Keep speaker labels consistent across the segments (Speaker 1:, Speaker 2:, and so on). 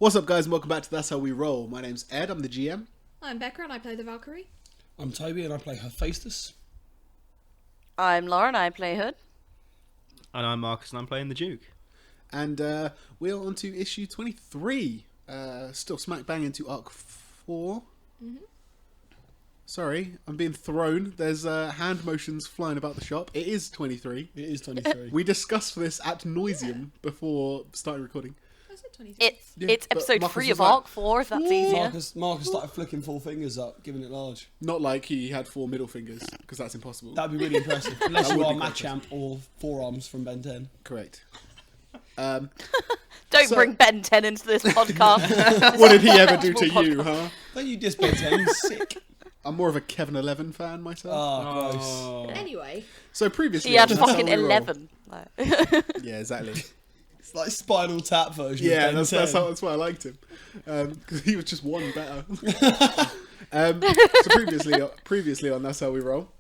Speaker 1: What's up, guys, and welcome back to That's How We Roll. My name's Ed, I'm the GM.
Speaker 2: I'm Becca and I play the Valkyrie.
Speaker 3: I'm Toby and I play Hephaestos.
Speaker 4: I'm Lauren, I play Hood.
Speaker 5: And I'm Marcus and I'm playing the Duke.
Speaker 1: And we're on to issue 23. Still smack bang into arc 4.
Speaker 2: Mm-hmm.
Speaker 1: Sorry, I'm being thrown. There's hand motions flying about the shop. It is 23.
Speaker 3: It is 23.
Speaker 1: We discussed this ad nauseum before starting recording.
Speaker 2: Was it 23?
Speaker 4: It's
Speaker 1: but
Speaker 4: episode
Speaker 1: Marcus
Speaker 4: 3
Speaker 1: was
Speaker 4: of
Speaker 1: like,
Speaker 4: arc 4, if that's easier.
Speaker 3: Marcus started flicking four fingers up, giving it large.
Speaker 1: Not like he had 4 middle fingers, because that's impossible.
Speaker 3: That'd be really impressive. Unless
Speaker 1: That
Speaker 3: you
Speaker 1: would
Speaker 3: are
Speaker 1: be quite
Speaker 3: Machamp or Forearms from Ben 10.
Speaker 1: Correct.
Speaker 4: Don't
Speaker 1: So-
Speaker 4: bring Ben 10 into this podcast.
Speaker 1: What did he ever do to you, huh?
Speaker 3: Don't you diss Ben 10, he's sick.
Speaker 1: I'm more of a Kevin 11 fan myself.
Speaker 3: Oh, gross.
Speaker 2: Anyway,
Speaker 1: So previously
Speaker 4: He had
Speaker 1: on That's How
Speaker 4: fucking
Speaker 1: We Roll-
Speaker 4: 11.
Speaker 1: Yeah, exactly.
Speaker 3: It's like Spinal Tap version
Speaker 1: Yeah,
Speaker 3: of Ben
Speaker 1: that's
Speaker 3: 10.
Speaker 1: why I liked him, because he was just one better. So previously on That's How We Roll,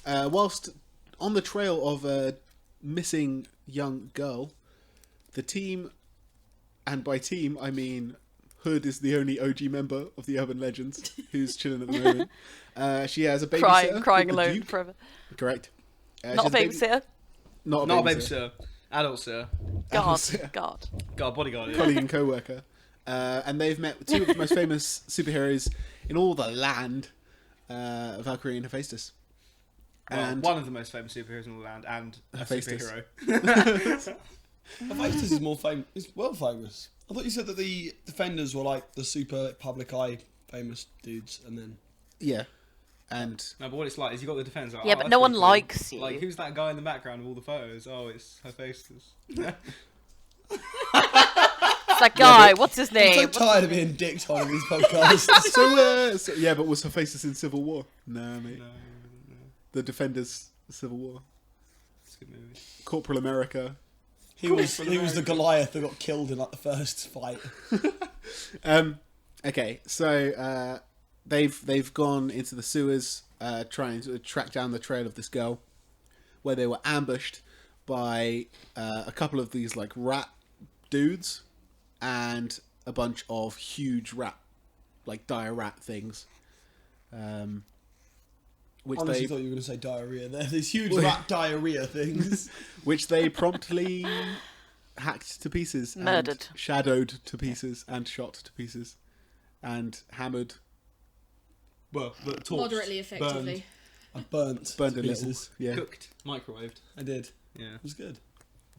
Speaker 1: whilst on the trail of a missing young girl, the team, and by team I mean Hood is the only OG member of the Urban Legends who's chilling at the moment. She has a babysitter,
Speaker 4: crying
Speaker 1: called the
Speaker 4: alone
Speaker 1: Duke.
Speaker 4: forever.
Speaker 1: Correct.
Speaker 4: Not a babysitter.
Speaker 1: Not a
Speaker 5: Not a
Speaker 1: babysitter.
Speaker 5: babysitter. Adult sir.
Speaker 4: God,
Speaker 1: Adult-
Speaker 4: God.
Speaker 5: God, bodyguard. Yeah.
Speaker 1: Colleague and co-worker, and they've met two of the most famous superheroes in all the land, Valkyrie and Hephaestos.
Speaker 5: Well,
Speaker 1: And
Speaker 5: one of the most famous superheroes in the land and a
Speaker 1: Hephaestos.
Speaker 5: superhero.
Speaker 3: Hephaestos is more famous. It's well famous. I thought you said that the Defenders were like the super public eye famous dudes, and then...
Speaker 1: yeah, and
Speaker 5: No, but what it's like is you got the defense. Like,
Speaker 4: Yeah,
Speaker 5: oh,
Speaker 4: but
Speaker 5: that's
Speaker 4: no one
Speaker 5: pretty cool.
Speaker 4: likes you.
Speaker 5: Like, who's that guy in the background of all the photos? Oh, it's Hephaestus.
Speaker 4: It's that guy, what's his
Speaker 3: I'm
Speaker 4: name?
Speaker 3: so tired of being dicked on in these podcasts.
Speaker 1: so yeah, but was Hephaestos in Civil War? No, mate.
Speaker 5: No.
Speaker 1: The Defenders, Civil War.
Speaker 5: It's a good movie.
Speaker 1: Corporal America.
Speaker 3: He was the Goliath that got killed in like the first fight.
Speaker 1: Okay, so they've gone into the sewers, trying to track down the trail of this girl, where they were ambushed by a couple of these like rat dudes and a bunch of huge rat, like dire rat things. Which
Speaker 3: Honestly,
Speaker 1: they
Speaker 3: thought you were going to say diarrhea there. These huge rat diarrhea things.
Speaker 1: which they promptly hacked to pieces, and
Speaker 4: Murdered.
Speaker 1: shadowed to pieces, and shot to pieces, and hammered,
Speaker 5: Well, but torched,
Speaker 2: moderately effectively.
Speaker 3: I burnt
Speaker 1: burned
Speaker 3: to
Speaker 1: a little.
Speaker 3: pieces.
Speaker 1: Yeah.
Speaker 5: cooked, microwaved.
Speaker 3: I did.
Speaker 5: Yeah.
Speaker 3: It was good.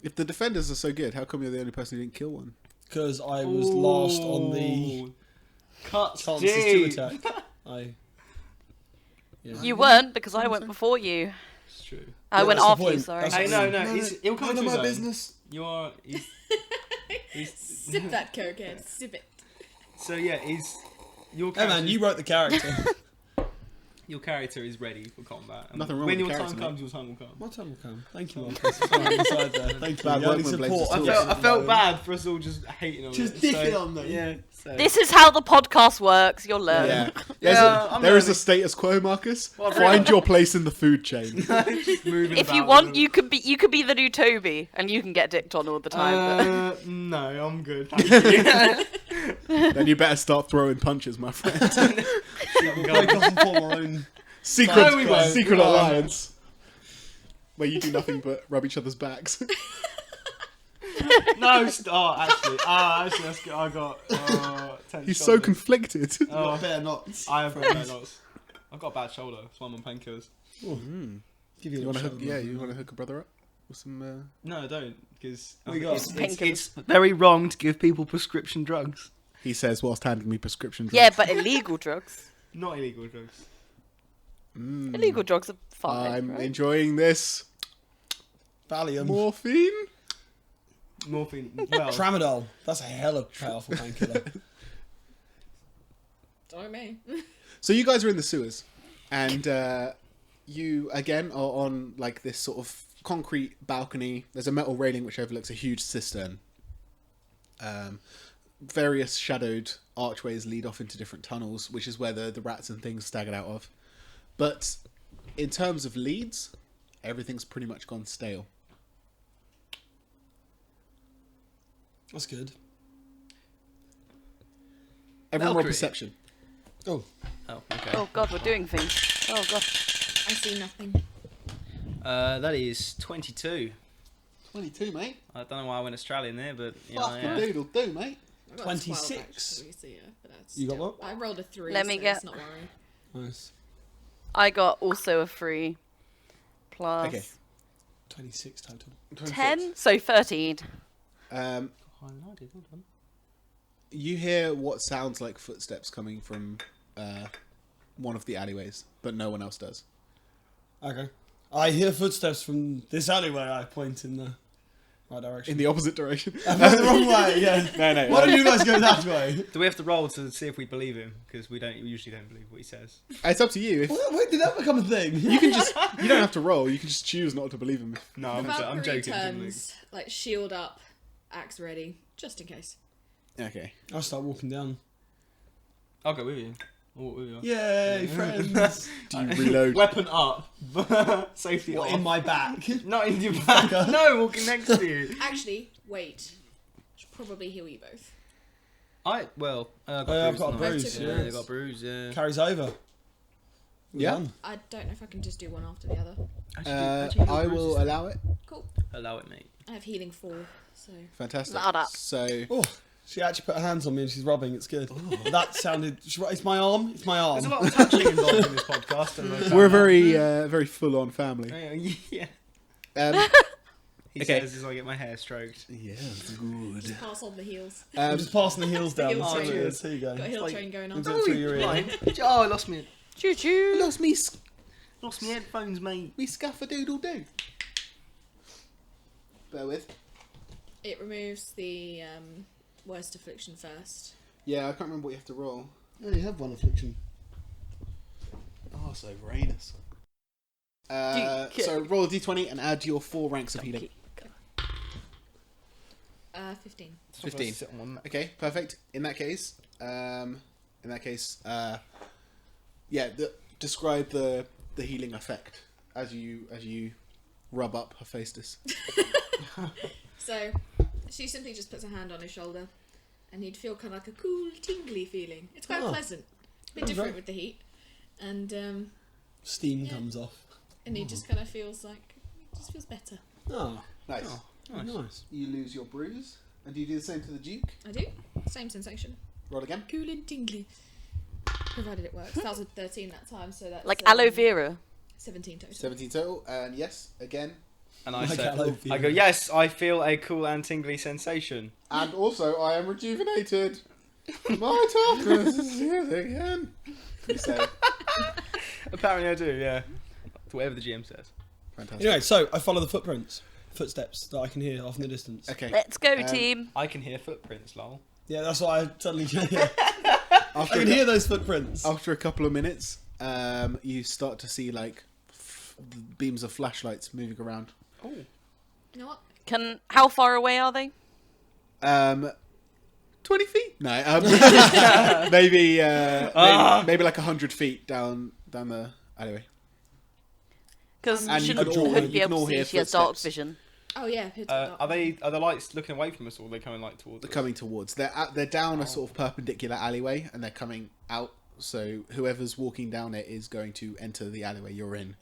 Speaker 1: If the Defenders are so good, how come you're the only person who didn't kill one?
Speaker 3: Because I was last on the
Speaker 5: Ooh. Cuts
Speaker 3: chances
Speaker 5: deep.
Speaker 3: to attack. Yeah.
Speaker 4: You weren't, because I went before you.
Speaker 5: It's true.
Speaker 4: I went
Speaker 3: that's the
Speaker 4: after you,
Speaker 3: point.
Speaker 4: sorry.
Speaker 3: That's
Speaker 5: Hey,
Speaker 3: what
Speaker 5: no, it'll come to his own.
Speaker 1: business.
Speaker 5: You are. He's,
Speaker 2: Sip that cokehead, sip it.
Speaker 5: so yeah, he's your
Speaker 3: Hey
Speaker 5: character.
Speaker 3: man, you wrote the character.
Speaker 5: Your character is ready for combat. And
Speaker 1: Nothing wrong
Speaker 5: when
Speaker 1: with
Speaker 5: your
Speaker 1: the
Speaker 5: time
Speaker 1: character,
Speaker 5: comes, your time will come.
Speaker 3: My time will come. Thank you, Marcus. Sorry, inside there. Thank you.
Speaker 1: Bad
Speaker 3: The only
Speaker 1: workman blames
Speaker 3: support
Speaker 1: his
Speaker 3: I've
Speaker 1: tools.
Speaker 3: got
Speaker 5: I felt
Speaker 3: at
Speaker 5: bad for us all just hating on
Speaker 3: Just
Speaker 5: it.
Speaker 3: dicking on them.
Speaker 5: Yeah. So.
Speaker 4: This is how the podcast works, you'll learn.
Speaker 1: Yeah,
Speaker 5: I'm
Speaker 1: there is a
Speaker 5: learning.
Speaker 1: status quo, Marcus.
Speaker 5: Well,
Speaker 1: Find your place in the food chain.
Speaker 5: Just moving
Speaker 4: If you
Speaker 5: about
Speaker 4: want,
Speaker 5: with
Speaker 4: you could be the new Toby, and you can get dicked on all the time.
Speaker 5: No, I'm good. Thank you.
Speaker 1: Then you better start throwing punches, my friend.
Speaker 3: We'll break off and form our own.
Speaker 1: Secret,
Speaker 5: No, we won't.
Speaker 1: secret
Speaker 5: We won't.
Speaker 1: alliance. Where you do nothing but rub each other's backs.
Speaker 5: No, actually, that's good. I got 10
Speaker 1: He's so
Speaker 5: shoulders.
Speaker 1: conflicted.
Speaker 5: Oh,
Speaker 3: Better not.
Speaker 5: I have got knots. I've got a bad shoulder. That's why I'm on painkillers.
Speaker 3: Give you
Speaker 1: You
Speaker 3: a
Speaker 1: want to
Speaker 3: shot,
Speaker 1: hook? Yeah,
Speaker 3: man.
Speaker 1: you want to hook a brother up with some?
Speaker 5: No, I don't, because
Speaker 3: We got
Speaker 5: it's very wrong to give people prescription drugs.
Speaker 1: He says whilst handing me prescription drugs.
Speaker 4: Yeah, but illegal drugs.
Speaker 5: Not illegal drugs.
Speaker 4: Illegal drugs are fine.
Speaker 1: I'm
Speaker 4: right?
Speaker 1: enjoying this
Speaker 3: Valium.
Speaker 1: morphine.
Speaker 5: Morphine. Well,
Speaker 3: Tramadol. That's a hella powerful painkiller.
Speaker 2: Don't me.
Speaker 1: So you guys are in the sewers, and you again are on like this sort of concrete balcony. There's a metal railing which overlooks a huge cistern. Various shadowed archways lead off into different tunnels, which is where the rats and things staggered out of. But in terms of leads, everything's pretty much gone stale.
Speaker 3: That's good.
Speaker 1: Everyone roll
Speaker 5: Valkyrie.
Speaker 1: perception.
Speaker 3: Oh,
Speaker 5: Oh, okay.
Speaker 4: Oh god, we're doing things. Oh god.
Speaker 2: I see nothing.
Speaker 5: That is 22.
Speaker 1: 22, mate.
Speaker 5: I don't know why I went Australian there, but yeah,
Speaker 1: Fucking
Speaker 5: yeah.
Speaker 1: doodle do, mate.
Speaker 2: I got
Speaker 3: 26.
Speaker 2: 12 actually, so yeah, but that's
Speaker 3: You got
Speaker 2: still-
Speaker 3: what?
Speaker 2: I rolled a 3.
Speaker 4: Let me
Speaker 2: so
Speaker 4: get-
Speaker 2: It's not worrying.
Speaker 3: nice.
Speaker 4: I got also a 3 plus
Speaker 1: Okay.
Speaker 3: 26 total.
Speaker 1: 26.
Speaker 4: 10, so 13.
Speaker 1: Um,
Speaker 5: Oh, no, I did. Well done.
Speaker 1: you hear what sounds like footsteps coming from one of the alleyways, but no one else does.
Speaker 3: Okay. I hear footsteps from this alleyway. I point in the right direction.
Speaker 1: In the opposite direction.
Speaker 3: I'm going the wrong way, yeah.
Speaker 1: No.
Speaker 3: Why don't you guys go that way?
Speaker 5: Do we have to roll to see if we believe him? Because we usually don't believe what he says.
Speaker 1: It's up to you. If
Speaker 3: When did that become a thing?
Speaker 1: you can just, you don't have to roll. You can just choose not to believe him.
Speaker 5: No,
Speaker 2: The
Speaker 5: I'm
Speaker 2: Valkyrie
Speaker 5: joking.
Speaker 2: turns, like, shield up, axe ready, just in case.
Speaker 1: Okay.
Speaker 3: I'll start walking down.
Speaker 5: I'll go with you. I'll walk with you.
Speaker 3: Yay, friends.
Speaker 1: Do you reload?
Speaker 5: Weapon up. Safety
Speaker 3: What,
Speaker 5: off.
Speaker 3: in my back?
Speaker 5: Not in your back. No, walking next to you.
Speaker 2: Actually, wait. Should probably heal you both.
Speaker 5: I've got
Speaker 3: I've got a
Speaker 2: bruise,
Speaker 3: bruise,
Speaker 2: yeah.
Speaker 3: yeah.
Speaker 5: I got a bruise, yeah.
Speaker 3: Carries over. We're
Speaker 1: Yeah.
Speaker 3: done.
Speaker 2: I don't know if I can just do one after the other.
Speaker 1: I will allow it.
Speaker 2: Cool.
Speaker 5: Allow it, mate.
Speaker 2: I have healing 4, so...
Speaker 1: Fantastic.
Speaker 4: Loud up.
Speaker 1: So,
Speaker 3: Oh, she actually put her hands on me and she's rubbing. It's good. That sounded. It's my arm. It's my arm.
Speaker 5: There's a lot of touching involved in this podcast. And
Speaker 1: we're a very full-on family.
Speaker 5: Yeah. He
Speaker 1: Okay.
Speaker 5: says as I get my hair stroked.
Speaker 1: Yeah, good.
Speaker 2: Just pass on the heels.
Speaker 3: I'm just passing the heels down.
Speaker 2: Heel
Speaker 3: Oh,
Speaker 2: train.
Speaker 3: cheers. Here you go.
Speaker 2: Got a heel
Speaker 5: like-
Speaker 2: train going on.
Speaker 3: Into it through your ear.
Speaker 5: Oh, I lost me
Speaker 4: Choo choo.
Speaker 1: Lost me,
Speaker 5: headphones, mate.
Speaker 1: me scaffadoodle-doo. Bear with.
Speaker 2: It removes the worst affliction first.
Speaker 1: Yeah, I can't remember what you have to roll.
Speaker 3: Oh, you have one affliction.
Speaker 1: Oh, so Uranus.
Speaker 4: You-
Speaker 1: So roll a d20 and add your 4 ranks of healing.
Speaker 2: 15.
Speaker 1: 15.
Speaker 5: Sit on one.
Speaker 1: Okay, perfect. In that case, describe the healing effect as you rub up Hephaestus.
Speaker 2: So, she simply just puts a hand on his shoulder, and he'd feel kind of like a cool, tingly feeling. It's quite
Speaker 3: Oh.
Speaker 2: pleasant. A bit
Speaker 3: Oh,
Speaker 2: different
Speaker 3: right.
Speaker 2: with the heat. And
Speaker 3: Steam
Speaker 2: Yeah.
Speaker 3: comes off.
Speaker 2: he just kind of feels like, just feels better.
Speaker 3: Oh,
Speaker 1: Nice.
Speaker 3: nice.
Speaker 1: You lose your bruise, and do you do the same to the Duke?
Speaker 2: I do. Same sensation.
Speaker 1: Roll again.
Speaker 2: Cool and tingly. Provided it works. That was a 13 that time, so that's...
Speaker 4: Like aloe vera.
Speaker 2: 17 total.
Speaker 1: 17 total, and yes, again.
Speaker 5: And I
Speaker 3: Like
Speaker 5: said,
Speaker 3: aloe vera.
Speaker 5: I go, yes, I feel a cool and tingly sensation.
Speaker 1: And also, I am rejuvenated. My toughness is here again. You say.
Speaker 5: Apparently I do, yeah. Whatever the GM says.
Speaker 1: Fantastic.
Speaker 3: Anyway, so I follow the footsteps that I can hear off in the distance.
Speaker 1: Okay.
Speaker 4: Let's go, team.
Speaker 5: I can hear footprints, lol.
Speaker 3: Yeah, that's what I suddenly. Yeah. I
Speaker 1: After
Speaker 3: can hear those footprints.
Speaker 1: After a couple of minutes, you start to see like beams of flashlights moving around.
Speaker 5: Oh.
Speaker 2: You know what?
Speaker 4: How far away are they?
Speaker 1: 20 feet? No, maybe maybe like 100 feet down the alleyway.
Speaker 4: Because
Speaker 1: And you
Speaker 4: shouldn't
Speaker 1: can all-
Speaker 4: Toby
Speaker 1: you
Speaker 4: be
Speaker 1: can
Speaker 4: able
Speaker 1: all
Speaker 4: to see
Speaker 1: hear
Speaker 4: she has dark
Speaker 1: footsteps.
Speaker 4: vision?
Speaker 2: Oh, yeah.
Speaker 5: Are the lights looking away from us, or are they coming like towards
Speaker 1: They're
Speaker 5: us?
Speaker 1: coming towards. They're down a sort of perpendicular alleyway, and they're coming out. So whoever's walking down it is going to enter the alleyway you're in.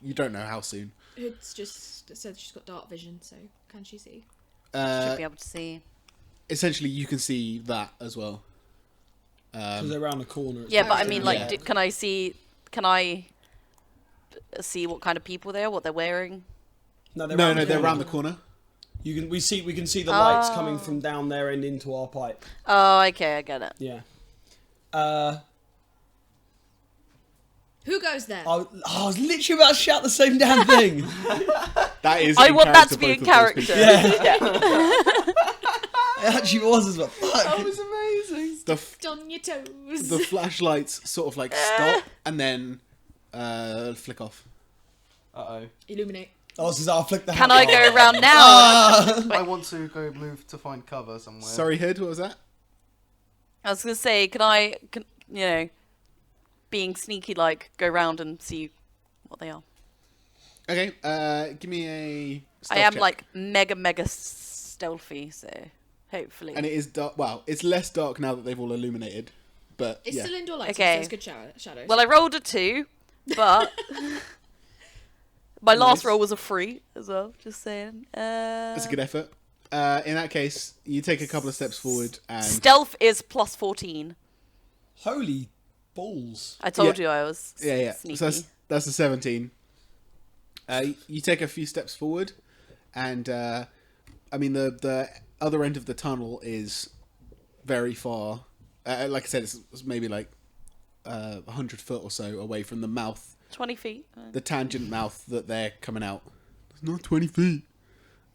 Speaker 1: You don't know how soon.
Speaker 2: It's just said she's got dark vision, so can she see?
Speaker 4: Should be able to see.
Speaker 1: Essentially, you can see that as well.
Speaker 3: Because they're around the corner. it's
Speaker 4: Yeah, but I
Speaker 3: actually-
Speaker 4: mean, like,
Speaker 1: Yeah.
Speaker 4: can I see what kind of people they are, what they're wearing?
Speaker 3: No,
Speaker 1: No,
Speaker 3: round the
Speaker 1: they're
Speaker 3: corner.
Speaker 1: around the corner.
Speaker 3: We can see the lights
Speaker 4: Oh.
Speaker 3: coming from down there and into our pipe.
Speaker 4: Oh, okay, I get it.
Speaker 3: Yeah.
Speaker 2: Who goes there?
Speaker 3: I was literally about to shout the same damn thing.
Speaker 1: That is.
Speaker 4: I
Speaker 1: in
Speaker 4: want that
Speaker 1: character,
Speaker 4: to be in
Speaker 1: both of those
Speaker 4: character.
Speaker 1: people.
Speaker 3: Yeah. It actually was as well. Fuck.
Speaker 5: That was amazing.
Speaker 2: On your toes.
Speaker 1: The flashlights sort of like stop and then flick off.
Speaker 5: Uh-oh.
Speaker 2: Illuminate.
Speaker 3: Oh, this is I'll flick the
Speaker 4: Can
Speaker 3: hat.
Speaker 4: I go around now?
Speaker 5: I want to go move to find cover somewhere.
Speaker 1: Sorry, Hood. What was that?
Speaker 4: I was gonna say, being sneaky, like, go round and see what they are.
Speaker 1: Okay. Give me a.
Speaker 4: I
Speaker 1: stealth
Speaker 4: am
Speaker 1: check.
Speaker 4: like mega stealthy, so hopefully.
Speaker 1: And it is dark. Well, it's less dark now that they've all illuminated. But
Speaker 2: It's
Speaker 1: yeah.
Speaker 2: still indoor lighting,
Speaker 4: Okay.
Speaker 2: so it's good shadows.
Speaker 4: Well, I rolled a 2, but my last
Speaker 1: Nice.
Speaker 4: roll was a 3 as well. Just saying.
Speaker 1: That's a good effort. In that case, you take a couple of steps forward and
Speaker 4: Stealth is plus 14.
Speaker 3: Holy balls.
Speaker 4: I told
Speaker 1: Yeah.
Speaker 4: you I was
Speaker 1: yeah.
Speaker 4: sneaky.
Speaker 1: So that's a 17. You take a few steps forward, and I mean the other end of the tunnel is very far. Like I said, it's maybe like 100 foot or so away from the mouth,
Speaker 4: 20 feet.
Speaker 1: the tangent mouth that they're coming out. It's not 20 feet.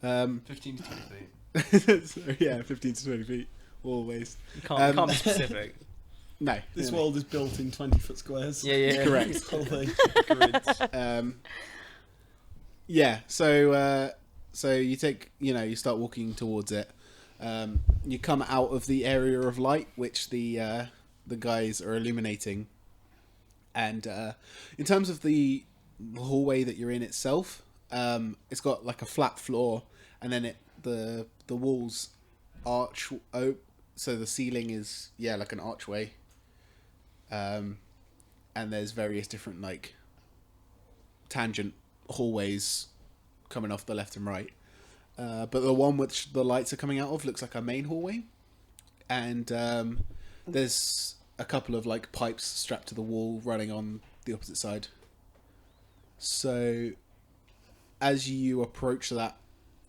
Speaker 5: 15 to 20 feet.
Speaker 1: So, yeah, 15 to 20 feet, always.
Speaker 5: You can't be specific.
Speaker 1: No,
Speaker 3: This
Speaker 1: no.
Speaker 3: world is built in 20-foot squares.
Speaker 5: Yeah.
Speaker 1: Correct.
Speaker 3: This whole thing.
Speaker 5: Grids.
Speaker 1: Yeah, so you take, you start walking towards it. You come out of the area of light, which the guys are illuminating. And in terms of the hallway that you're in itself, it's got like a flat floor, and then the walls arch, so the ceiling is like an archway. And there's various different like tangent hallways coming off the left and right. But the one which the lights are coming out of looks like a main hallway, and there's a couple of like pipes strapped to the wall running on the opposite side. So as you approach that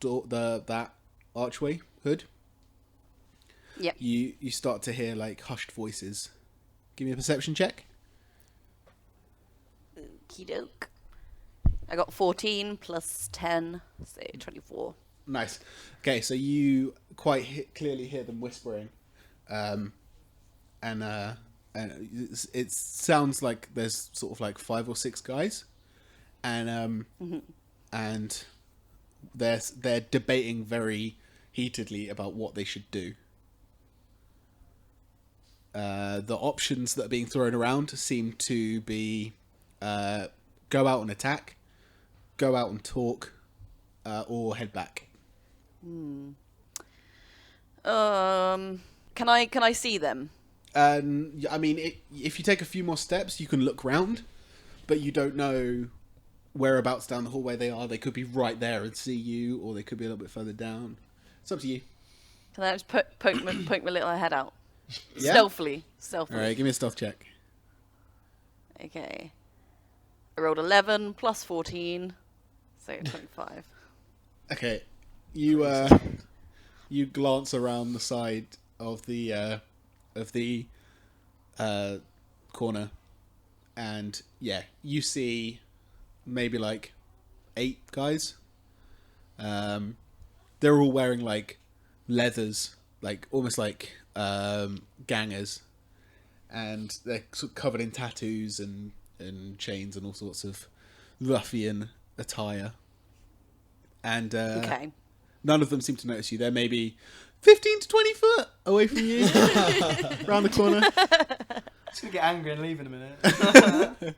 Speaker 1: door, that archway hood,
Speaker 4: Yep.
Speaker 1: you start to hear like hushed voices. Give me a perception check.
Speaker 4: Okey-doke. I got 14 plus 10, so 24.
Speaker 1: Nice. Okay, so you quite clearly hear them whispering, and it sounds like there's sort of like 5 or 6 guys, and and they're debating very heatedly about what they should do. The options that are being thrown around seem to be go out and attack, go out and talk, or head back.
Speaker 4: Can I see them?
Speaker 1: I mean, if you take a few more steps, you can look round, but you don't know whereabouts down the hallway they are. They could be right there and see you, or they could be a little bit further down. It's up to you.
Speaker 4: Can I just poke my little head out?
Speaker 1: Yeah?
Speaker 4: Stealthily.
Speaker 1: All right, give me a stealth check.
Speaker 4: Okay. I rolled 11 plus 14, so 25.
Speaker 1: Okay, you glance around the side of the corner, and you see maybe like 8 guys. They're all wearing like leathers, like almost like gangers, and they're sort of covered in tattoos and chains and all sorts of ruffian attire. And
Speaker 4: Okay.
Speaker 1: none of them seem to notice you. They're maybe 15 to 20 foot away from you, around the corner.
Speaker 5: Just gonna get angry and leave in a minute.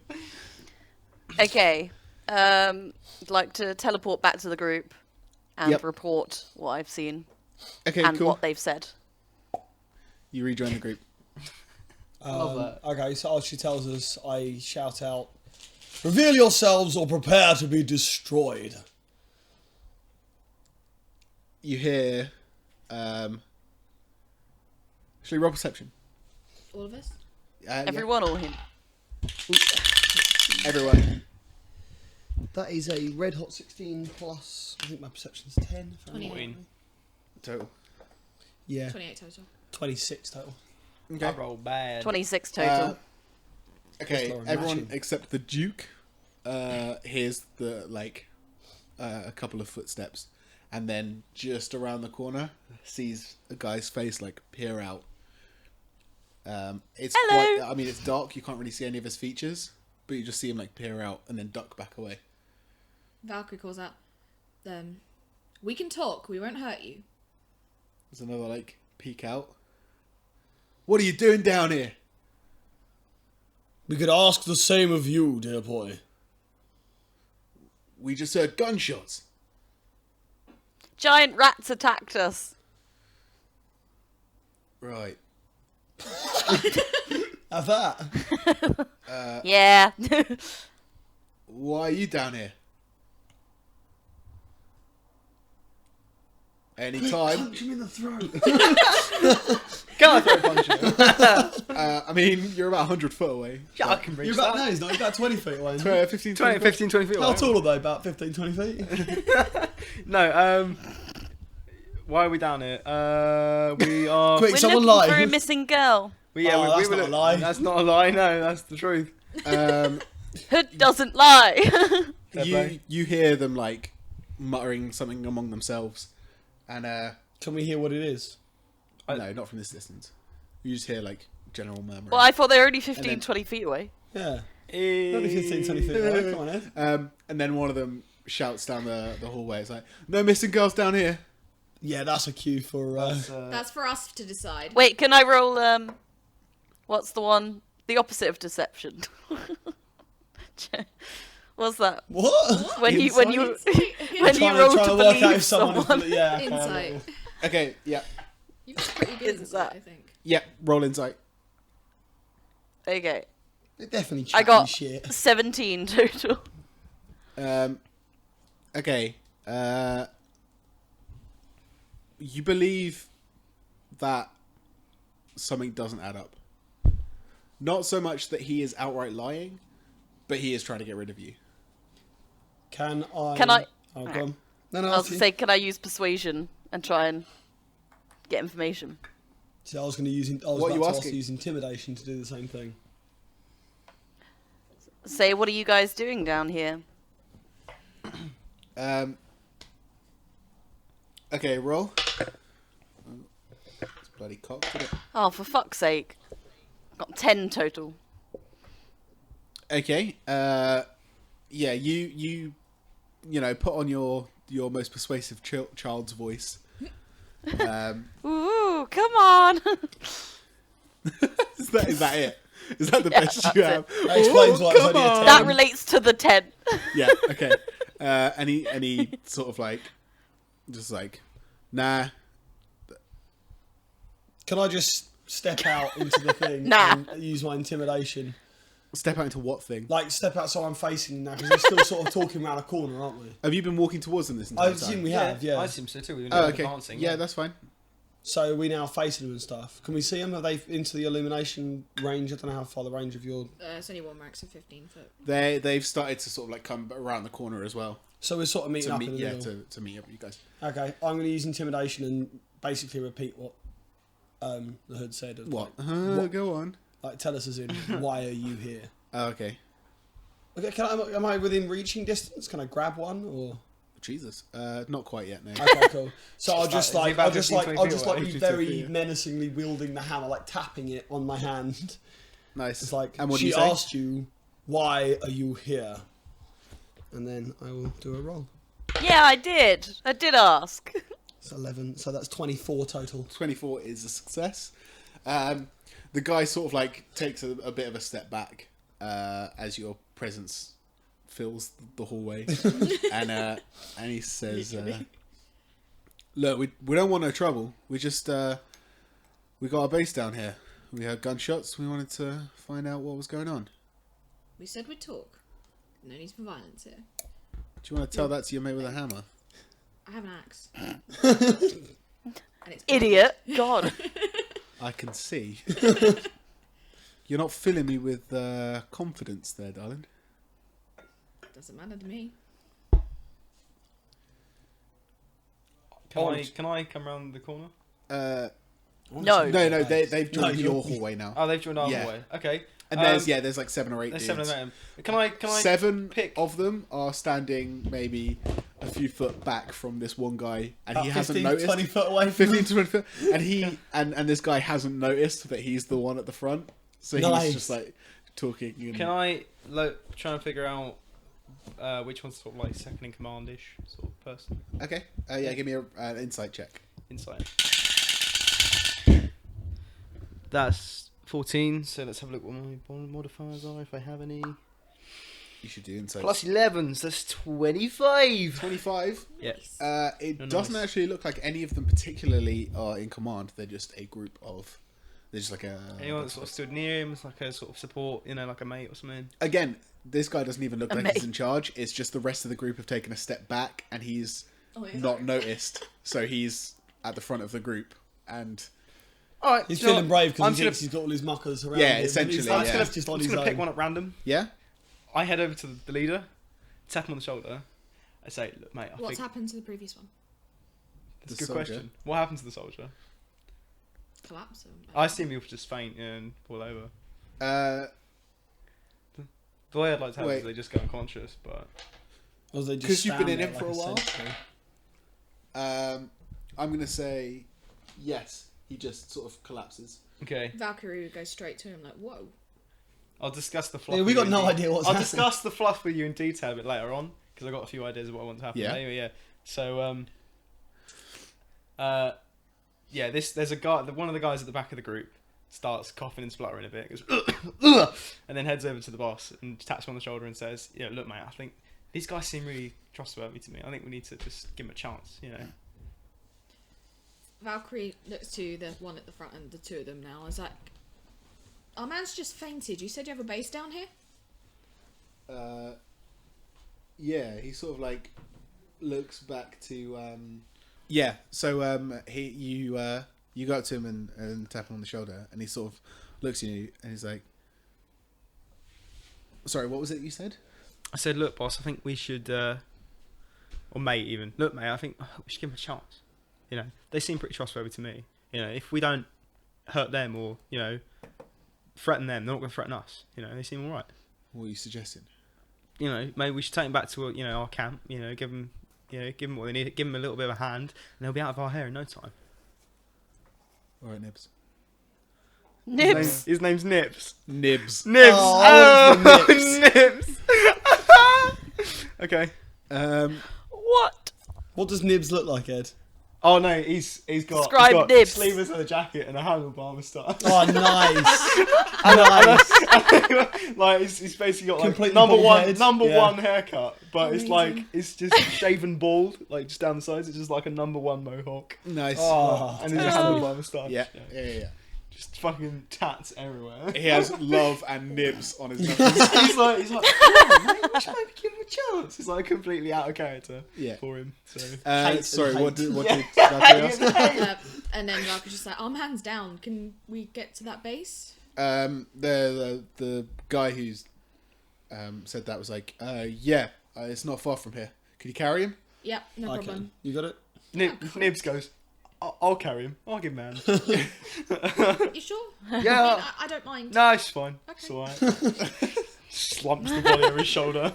Speaker 4: Okay. I'd like to teleport back to the group and
Speaker 1: Yep.
Speaker 4: report what I've seen
Speaker 1: Okay,
Speaker 4: and
Speaker 1: cool.
Speaker 4: what they've said.
Speaker 1: You rejoin the group.
Speaker 5: Love that.
Speaker 3: Okay, so as she tells us, I shout out, "Reveal yourselves or prepare to be destroyed."
Speaker 1: You hear, actually, roll perception.
Speaker 2: All of us?
Speaker 1: Yeah,
Speaker 4: Everyone or him?
Speaker 1: everyone.
Speaker 3: That is a red hot 16 plus, I think my perception's 10. if I'm
Speaker 2: 28.
Speaker 3: not
Speaker 5: 14.
Speaker 1: Total.
Speaker 3: Yeah,
Speaker 2: 28 total.
Speaker 3: 26 total.
Speaker 5: I roll bad.
Speaker 4: 26 total.
Speaker 1: Okay,
Speaker 3: Just
Speaker 1: everyone
Speaker 3: mashing.
Speaker 1: except the Duke hears the a couple of footsteps, and then just around the corner sees a guy's face like peer out. It's
Speaker 4: Hello.
Speaker 1: quite. I mean, it's dark. You can't really see any of his features, but you just see him like peer out and then duck back away.
Speaker 2: Valkyrie calls out, "We can talk. We won't hurt you."
Speaker 1: There's another like peek out. What are you doing down here?
Speaker 3: We could ask the same of you, dear boy.
Speaker 1: We just heard gunshots.
Speaker 4: Giant rats attacked us.
Speaker 1: Right.
Speaker 3: Have that.
Speaker 4: Yeah.
Speaker 1: Why are you down here? Anytime.
Speaker 3: Punch him in the throat.
Speaker 5: Can I throw a punch at him?
Speaker 1: I mean, you're about 100 foot away.
Speaker 5: Yeah, I can reach
Speaker 3: You're about,
Speaker 5: that.
Speaker 3: no, he's not. He's about 20 feet away. isn't he?
Speaker 1: 15,
Speaker 5: 20, 15, 20 feet
Speaker 3: How
Speaker 5: away.
Speaker 3: tall are they? About 15, 20 feet?
Speaker 5: No, why are we down here? We are...
Speaker 3: Quick,
Speaker 4: We're
Speaker 3: someone
Speaker 4: looking
Speaker 3: lie.
Speaker 4: for a missing girl.
Speaker 3: Oh, that's not a lie.
Speaker 5: That's not a lie, no, that's the truth.
Speaker 4: Hood doesn't lie.
Speaker 5: Fair play.
Speaker 1: you hear them like muttering something among themselves, and
Speaker 3: Can we hear what it is?
Speaker 1: no, not from this distance. You just hear like general murmuring.
Speaker 4: Well, I thought they were only 15,
Speaker 1: then-
Speaker 4: 20 feet away.
Speaker 3: Yeah. Only 15, 20 feet away. Come on, Ed.
Speaker 1: And then one of them shouts down the hallway. It's like, "No missing girls down here."
Speaker 3: Yeah, that's a cue for...
Speaker 2: That's for us to decide.
Speaker 4: Wait, can I roll, what's the one? The opposite of deception. What's that?
Speaker 3: What?
Speaker 4: When you when you when you
Speaker 3: Trying
Speaker 4: roll
Speaker 3: to
Speaker 4: to
Speaker 3: work out
Speaker 4: believe
Speaker 3: if someone
Speaker 4: someone.
Speaker 3: is... Yeah, okay,
Speaker 2: Insight.
Speaker 1: Okay, yeah,
Speaker 2: You've been pretty good at
Speaker 4: Is
Speaker 2: that,
Speaker 4: that-
Speaker 2: I think.
Speaker 1: yeah. Roll insight.
Speaker 4: Okay,
Speaker 3: They're definitely
Speaker 4: I
Speaker 3: chatting
Speaker 4: got
Speaker 3: shit.
Speaker 4: 17 total.
Speaker 1: Okay. You believe that something doesn't add up. Not so much that he is outright lying, but he is trying to get rid of you.
Speaker 3: Can I...
Speaker 4: Can I-
Speaker 3: Oh, go on. No, no,
Speaker 4: I was
Speaker 3: that's
Speaker 4: gonna
Speaker 3: you.
Speaker 4: say, can I use persuasion and try and get information?
Speaker 3: See, I was going to use... I was
Speaker 1: What are
Speaker 3: about
Speaker 1: you
Speaker 3: to ask
Speaker 1: asking?
Speaker 3: to use intimidation to do the same thing.
Speaker 4: Say, what are you guys doing down here?
Speaker 1: Okay, roll. It's bloody cocked, isn't it?
Speaker 4: Oh, for fuck's sake! Got 10 total.
Speaker 1: Okay. Yeah, you know, put on your most persuasive child's voice.
Speaker 4: Ooh, come on!
Speaker 1: Is that it? Is that the
Speaker 4: Yeah,
Speaker 1: best you
Speaker 4: that's
Speaker 1: have?
Speaker 3: That explains why it's
Speaker 1: come
Speaker 3: only a
Speaker 1: on.
Speaker 3: 10.
Speaker 4: That relates to the 10.
Speaker 1: Yeah. Okay. And he sort of like, just like, nah.
Speaker 3: Can I just step out into the thing
Speaker 4: Nah.
Speaker 3: and use my intimidation?
Speaker 1: Step out into what thing?
Speaker 3: Like, step out so I'm facing now, because we're still sort of talking around a corner, aren't we?
Speaker 1: Have you been walking towards them this
Speaker 3: I
Speaker 1: entire
Speaker 3: assume
Speaker 1: time?
Speaker 3: we have, yeah.
Speaker 5: I assume so too. We
Speaker 1: Oh,
Speaker 5: were
Speaker 1: okay.
Speaker 5: advancing.
Speaker 1: Yeah, that's fine.
Speaker 3: So we now facing them and stuff. Can we see them? Are they into the illumination range? I don't know how far the range of your...
Speaker 2: It's only one max of 15 foot.
Speaker 1: They've started to sort of like come around the corner as well
Speaker 3: So we're sort of meeting
Speaker 1: to
Speaker 3: up
Speaker 1: meet.
Speaker 3: in the
Speaker 1: Yeah,
Speaker 3: middle.
Speaker 1: to meet up with you guys.
Speaker 3: Okay, I'm going to use intimidation and basically repeat what the hood said. Of,
Speaker 1: What?
Speaker 3: Like,
Speaker 1: Go on.
Speaker 3: like, tell us as in, why are you here?
Speaker 1: Oh, okay.
Speaker 3: Okay, am I within reaching distance? Can I grab one or?
Speaker 1: Jesus. Not quite yet. No.
Speaker 3: Okay, cool. So I'll just
Speaker 5: Is he
Speaker 3: like,
Speaker 5: about
Speaker 3: I'll just
Speaker 5: 15,
Speaker 3: like,
Speaker 5: 20
Speaker 3: I'll
Speaker 5: feet
Speaker 3: just
Speaker 5: away?
Speaker 3: like be
Speaker 1: 15
Speaker 3: very
Speaker 1: feet, yeah.
Speaker 3: menacingly wielding the hammer, like tapping it on my hand.
Speaker 1: Nice.
Speaker 3: It's like,
Speaker 1: and what do
Speaker 3: she
Speaker 1: you say?
Speaker 3: asked you, why are you here? And then I will do a roll.
Speaker 4: Yeah, I did. I did ask.
Speaker 3: It's 11, so that's 24 total.
Speaker 1: 24 is a success. The guy sort of like takes a bit of a step back as your presence fills the hallway, and he says, "Look, we don't want no trouble. We just we got our base down here. We heard gunshots. We wanted to find out what was going on.
Speaker 2: We said we'd talk. No need for violence here.
Speaker 1: Do you want to tell that to your mate with a hammer?"
Speaker 2: I have an axe. And it's
Speaker 4: Idiot. God.
Speaker 1: I can see. You're not filling me with confidence there, darling.
Speaker 2: Doesn't matter to me.
Speaker 5: Can I come round the corner?
Speaker 4: No.
Speaker 1: No, they've joined
Speaker 3: No,
Speaker 1: your
Speaker 3: you're-
Speaker 1: hallway now.
Speaker 5: Oh, they've joined our
Speaker 1: Yeah.
Speaker 5: way. Okay.
Speaker 1: And there's like 7 or 8
Speaker 5: There's
Speaker 1: dudes.
Speaker 5: 7 of them. Can I
Speaker 1: Seven
Speaker 5: pick?
Speaker 1: of them are standing maybe a few foot back from this one guy, and he
Speaker 3: About
Speaker 1: hasn't
Speaker 3: 15,
Speaker 1: noticed.
Speaker 3: 20 foot away from
Speaker 1: 15 to 20 foot, and he and this guy hasn't noticed that he's the one at the front, so
Speaker 3: Nice.
Speaker 1: he's just like talking. And,
Speaker 5: Can I try and figure out which one's sort of like second in commandish sort of person?
Speaker 1: Okay, yeah, give me an insight check.
Speaker 5: Insight. That's 14. So let's have a look what my modifiers are if I have any.
Speaker 1: You should do insight.
Speaker 5: Plus 11, so that's 25.
Speaker 1: 25.
Speaker 5: Yes.
Speaker 1: It
Speaker 5: Oh,
Speaker 1: doesn't
Speaker 5: nice.
Speaker 1: actually look like any of them particularly are in command. They're just a group of There's just like a...
Speaker 5: Anyone that sort of stood near him as like a sort of support, like a mate or something.
Speaker 1: Again, this guy doesn't even look
Speaker 4: A
Speaker 1: like
Speaker 4: mate.
Speaker 1: he's in charge. It's just the rest of the group have taken a step back and he's
Speaker 2: yeah.
Speaker 1: not noticed. So he's at the front of the group and...
Speaker 5: All right,
Speaker 3: He's
Speaker 5: do you know
Speaker 3: feeling
Speaker 5: what?
Speaker 3: brave because
Speaker 5: I'm
Speaker 3: he
Speaker 5: gonna-
Speaker 3: thinks he's got all his muckers around
Speaker 1: Yeah,
Speaker 3: him.
Speaker 1: essentially,
Speaker 3: He's
Speaker 1: yeah.
Speaker 3: like,
Speaker 1: I'm
Speaker 3: just
Speaker 5: I'm
Speaker 3: on
Speaker 5: just
Speaker 3: his
Speaker 5: gonna pick
Speaker 3: own.
Speaker 5: one up random.
Speaker 1: Yeah?
Speaker 5: I head over to the leader, tap him on the shoulder. I say, look, mate, I
Speaker 2: What's
Speaker 5: think
Speaker 2: happened to the previous one?
Speaker 5: that's a
Speaker 1: The
Speaker 5: good
Speaker 1: soldier?
Speaker 5: question. What happened to the soldier?
Speaker 2: Collapse?
Speaker 5: I assume he was just faint and fall over.
Speaker 1: Uh,
Speaker 5: The way I'd like to have it
Speaker 1: Wait.
Speaker 5: is they just go unconscious, but
Speaker 3: Or they
Speaker 1: 'Cause
Speaker 3: just
Speaker 1: you've been
Speaker 3: stand
Speaker 1: in
Speaker 3: there
Speaker 1: it for
Speaker 3: like
Speaker 1: a while?
Speaker 3: sentry?
Speaker 1: I'm going to say yes. He just sort of collapses.
Speaker 5: okay.
Speaker 2: Valkyrie would go straight to him like, whoa.
Speaker 5: I'll discuss the fluff.
Speaker 3: Yeah, we
Speaker 5: with
Speaker 3: got
Speaker 5: you
Speaker 3: no
Speaker 5: in
Speaker 3: idea what's
Speaker 5: I'll
Speaker 3: happening.
Speaker 5: discuss the fluff with you in detail a bit later on because I got a few ideas of what I want to happen.
Speaker 1: Yeah.
Speaker 5: Anyway, yeah. So yeah, there's a guy. One of the guys at the back of the group starts coughing and spluttering a bit, goes, "Ugh," and then heads over to the boss and taps him on the shoulder and says, "Yeah, look, mate, I think these guys seem really trustworthy to me. I think we need to just give them a chance,
Speaker 2: Valkyrie looks to the one at the front and the two of them now. Is like, our man's just fainted. You said you have a base down here?
Speaker 1: Yeah, he sort of like looks back to yeah. So you go up to him and tap him on the shoulder, and he sort of looks at you and he's like, "Sorry, what was it you said?"
Speaker 5: I said, look, boss, I think we should, or mate even, look, mate, I think we should give them a chance. They seem pretty trustworthy to me. If we don't hurt them or, threaten them, they're not going to threaten us. They seem all right.
Speaker 1: What are you suggesting?
Speaker 5: Maybe we should take them back to, our camp, give them what they need, give them a little bit of a hand, and they'll be out of our hair in no time.
Speaker 1: All right, Nibs.
Speaker 4: Nibs.
Speaker 5: His name's Nibs.
Speaker 1: Nibs.
Speaker 5: Nibs.
Speaker 3: Oh, I wanted
Speaker 5: Nibs. Okay.
Speaker 4: What?
Speaker 3: What does Nibs look like, Ed?
Speaker 5: Oh no, he's got
Speaker 4: Describe Nibs.
Speaker 5: sleeveless leather jacket and a handlebar moustache.
Speaker 3: Oh, nice. Nice.
Speaker 5: Like he's basically got like
Speaker 3: Completely
Speaker 5: number
Speaker 3: bald head.
Speaker 5: one
Speaker 3: Yeah.
Speaker 5: haircut, but it's like it's just shaven bald, like just down the sides. It's just like a number one mohawk,
Speaker 1: Nice.
Speaker 3: Oh,
Speaker 5: and he's a handlebar moustache.
Speaker 1: Yeah. Yeah.
Speaker 5: Just fucking tats everywhere.
Speaker 1: He has love and nibs on his knuckles.
Speaker 5: he's like, oh, mate, we should maybe give him a chance. It's like completely out of character
Speaker 1: Yeah.
Speaker 5: for him. So
Speaker 1: Sorry,
Speaker 3: hate.
Speaker 1: what did Valkyrie ask?
Speaker 2: And then Valkyrie's just like, hands down. Can we get to that base?
Speaker 1: The guy who's said that was like, yeah, it's not far from here. Can you carry him?
Speaker 2: Yep, no
Speaker 3: Okay.
Speaker 2: problem.
Speaker 3: You got it?
Speaker 5: Nibs goes, I'll carry him. I'll give him a hand.
Speaker 2: You sure?
Speaker 5: Yeah.
Speaker 2: I don't mind.
Speaker 5: No, it's fine.
Speaker 2: Okay.
Speaker 5: It's alright. Slumps the body over his shoulder.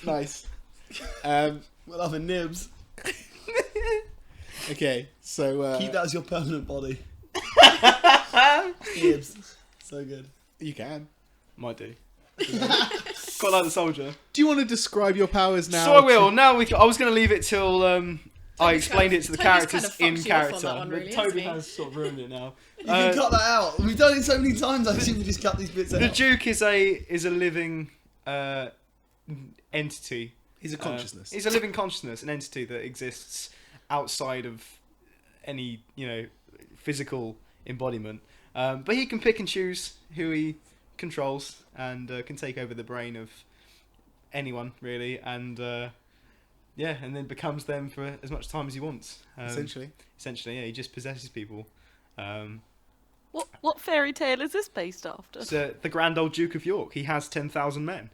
Speaker 1: Nice.
Speaker 3: We're loving Nibs.
Speaker 1: Okay, so
Speaker 3: Keep that as your permanent body. Nibs. So good.
Speaker 1: you can.
Speaker 5: Might do. Quite like the soldier.
Speaker 1: Do you want to describe your powers now?
Speaker 5: So I will. Now I was going to leave it till I explained it to the
Speaker 2: Toby's
Speaker 5: characters
Speaker 2: kind of
Speaker 5: in
Speaker 2: fucked you off on
Speaker 5: character.
Speaker 2: that one,
Speaker 5: But
Speaker 2: really,
Speaker 5: Toby
Speaker 2: hasn't he?
Speaker 5: has sort of ruined it now.
Speaker 3: You can cut that out. We've done it so many times. I think we just cut these bits out.
Speaker 5: The Duke is a living entity.
Speaker 1: He's a consciousness.
Speaker 5: He's a living consciousness, an entity that exists outside of any physical embodiment. But he can pick and choose who he controls and can take over the brain of anyone really, and and then becomes them for as much time as he wants.
Speaker 1: Essentially.
Speaker 5: Yeah, he just possesses people.
Speaker 4: What fairy tale is this based after?
Speaker 5: So the Grand Old Duke of York, he has 10,000 men.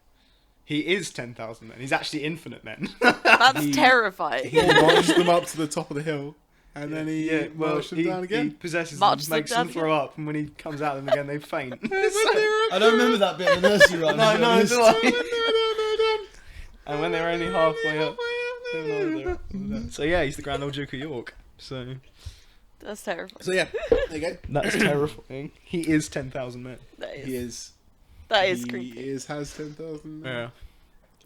Speaker 5: He is 10,000 men. He's actually infinite men.
Speaker 4: That's
Speaker 1: He-
Speaker 4: terrifying.
Speaker 1: He marched them up to the top of the hill, and then he marched them down
Speaker 5: He
Speaker 1: again.
Speaker 5: possesses
Speaker 4: Marched
Speaker 5: them,
Speaker 4: them
Speaker 5: makes them
Speaker 4: down
Speaker 5: throw up, and when he comes out of them again, they faint.
Speaker 3: I don't remember that bit of the nursery rhyme.
Speaker 5: No,
Speaker 3: to be
Speaker 5: no,
Speaker 3: honest.
Speaker 5: do I? And when they're only halfway up. So yeah, he's the Grand Old Duke of York. So
Speaker 4: That's terrifying.
Speaker 1: So yeah, there you go.
Speaker 5: that's terrifying. He is 10,000 men.
Speaker 1: He is.
Speaker 4: That is
Speaker 1: he
Speaker 4: creepy.
Speaker 1: has 10,000.
Speaker 5: Yeah.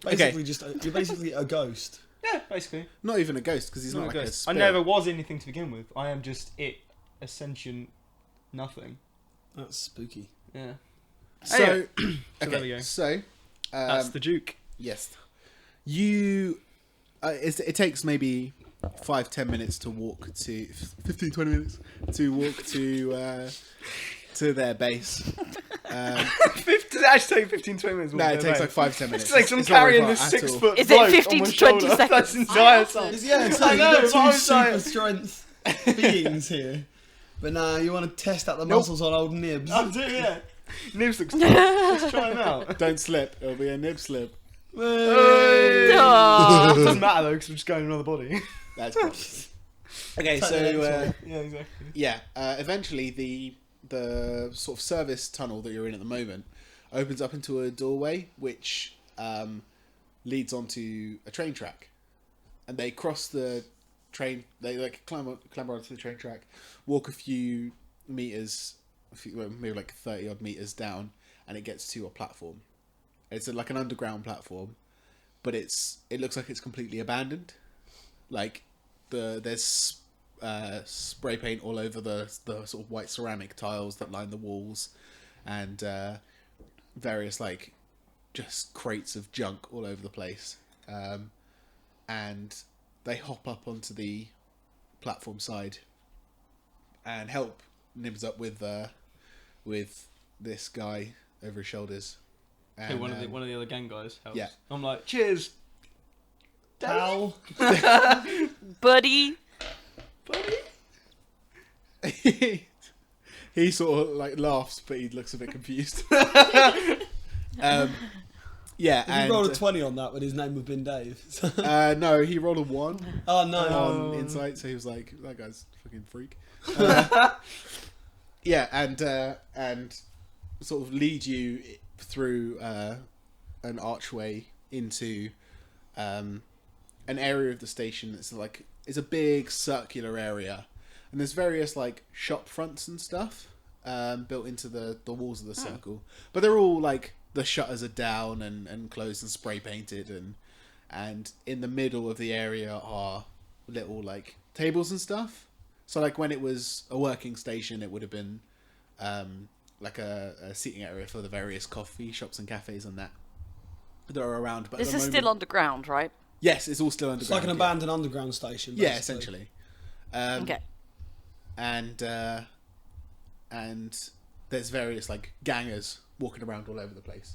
Speaker 3: Basically, you're basically a ghost.
Speaker 5: Yeah, basically.
Speaker 1: Not even a ghost because he's not like a
Speaker 5: ghost. I
Speaker 1: spirit.
Speaker 5: never was anything to begin with. I am just it, a sentient nothing.
Speaker 3: That's spooky.
Speaker 5: Yeah.
Speaker 1: So,
Speaker 5: there we go.
Speaker 1: So,
Speaker 5: That's the Duke.
Speaker 1: yes, you. It takes maybe 5-10 minutes to walk to 15-20 minutes to walk to to their base.
Speaker 5: Does it actually take 15-20 minutes?
Speaker 1: No, it takes like 5-10 minutes.
Speaker 5: It's like I'm
Speaker 1: It's not very
Speaker 5: carrying
Speaker 1: far
Speaker 5: this
Speaker 1: at all.
Speaker 5: 6-foot
Speaker 4: Is it
Speaker 5: bloke
Speaker 4: 15
Speaker 5: on my
Speaker 4: to 20
Speaker 5: shoulder.
Speaker 4: seconds?
Speaker 5: That's the entire time.
Speaker 3: Yeah, so
Speaker 5: I
Speaker 3: you've
Speaker 5: know,
Speaker 3: got
Speaker 5: but I
Speaker 3: two
Speaker 5: was like-
Speaker 3: super strength beings here. But nah, you want to test out the muscles on old Nibs.
Speaker 5: I do, yeah. Nibs looks tough. Let's try him out.
Speaker 1: Don't slip. It'll be a nib slip.
Speaker 5: Hey.
Speaker 4: Aw.
Speaker 5: Doesn't matter though, because I'm just going in another body.
Speaker 1: That's cool. Okay, so
Speaker 5: Yeah, exactly.
Speaker 1: yeah, eventually the sort of service tunnel that you're in at the moment opens up into a doorway which leads onto a train track, and they cross the train. They like clamber onto the train track, walk a few meters, maybe like 30 odd meters down, and it gets to a platform. It's like an underground platform, but it looks like it's completely abandoned. Like there's spray paint all over the sort of white ceramic tiles that line the walls, and various like just crates of junk all over the place. And they hop up onto the platform side and help Nibs up with this guy over his shoulders. And,
Speaker 5: Hey, one of the other gang guys helps.
Speaker 1: yeah.
Speaker 5: I'm like, cheers,
Speaker 3: Pal.
Speaker 4: Buddy.
Speaker 5: buddy.
Speaker 1: he sort of like laughs, but he looks a bit confused. Yeah,
Speaker 3: If
Speaker 1: and
Speaker 3: you rolled a 20 on that, would his name have been Dave?
Speaker 1: no, he rolled a 1
Speaker 3: Oh no.
Speaker 1: on insight, so he was like, "That guy's a fucking freak." Yeah, and sort of lead you through an archway into an area of the station that's like it's a big circular area, and there's various like shop fronts and stuff built into the walls of the circle, but they're all like the shutters are down and closed and spray painted, and in the middle of the area are little like tables and stuff. So like when it was a working station, it would have been like a seating area for the various coffee shops and cafes and that are around. But at
Speaker 4: This
Speaker 1: the
Speaker 4: is
Speaker 1: moment,
Speaker 4: still underground, right?
Speaker 1: yes, it's all still underground.
Speaker 3: It's like an
Speaker 1: yeah.
Speaker 3: abandoned underground station.
Speaker 1: Yeah,
Speaker 3: basically.
Speaker 1: essentially.
Speaker 4: Okay.
Speaker 1: And there's various like gangers walking around all over the place.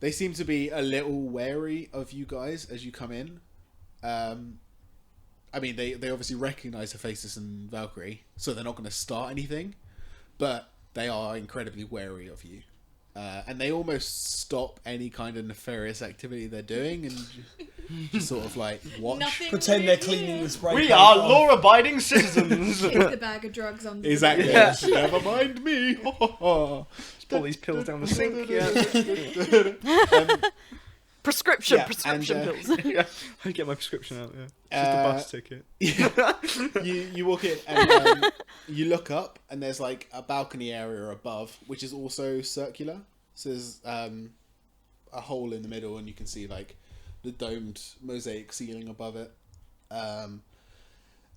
Speaker 1: They seem to be a little wary of you guys as you come in. I mean, they obviously recognise Hephaestos and Valkyrie, so they're not going to start anything, but they are incredibly wary of you. And they almost stop any kind of nefarious activity they're doing and just sort of like watch.
Speaker 2: Nothing
Speaker 3: Pretend
Speaker 2: weird
Speaker 3: they're cleaning
Speaker 2: here.
Speaker 3: the spray
Speaker 5: We
Speaker 3: paint
Speaker 5: are
Speaker 3: off.
Speaker 5: law-abiding citizens.
Speaker 2: Stick the bag of drugs on the
Speaker 1: Exactly.
Speaker 5: Yeah.
Speaker 1: Never mind me.
Speaker 5: Just pull these pills down the sink. Yeah.
Speaker 4: Prescription
Speaker 1: Yeah,
Speaker 4: pills.
Speaker 5: Yeah. I get my prescription out. Yeah. It's just a bus ticket.
Speaker 1: you walk in and you look up and there's like a balcony area above which is also circular, so there's a hole in the middle and you can see like the domed mosaic ceiling above it, and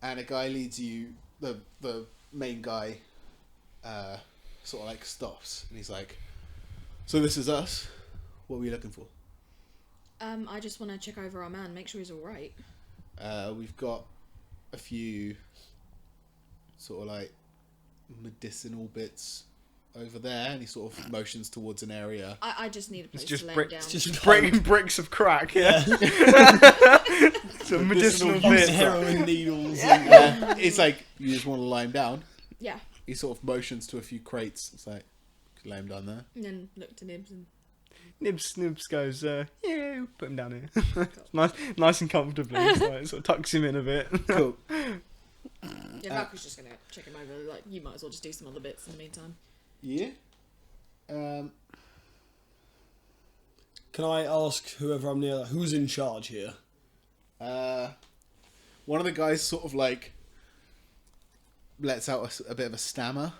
Speaker 1: a guy leads you, the main guy sort of like stops and he's like, "So this is us, what were you looking for?"
Speaker 2: I just want to check over our man, make sure he's all right.
Speaker 1: We've got a few sort of like medicinal bits over there, and he sort of motions towards an area.
Speaker 2: I just need a place
Speaker 5: It's just
Speaker 2: to lay
Speaker 5: brick.
Speaker 2: down.
Speaker 3: It's just
Speaker 5: Breaking bricks of crack. Yeah. Some medicinal
Speaker 1: Medicinal
Speaker 5: bits.
Speaker 3: heroin needles. And,
Speaker 1: It's like, you just want to lie him down.
Speaker 2: Yeah,
Speaker 1: He sort of motions to a few crates. It's like, lay him down there.
Speaker 2: and then look to Nibs and
Speaker 5: Nibs goes, yeah, put him down here. nice and comfortably. It's like, sort of tucks him in a bit.
Speaker 1: Cool.
Speaker 2: yeah, Valkyrie's just gonna check him over. Like, you might as well just do some other bits in the meantime.
Speaker 1: Yeah.
Speaker 3: can I ask whoever I'm near, who's in charge here?
Speaker 1: One of the guys sort of like lets out a bit of a stammer,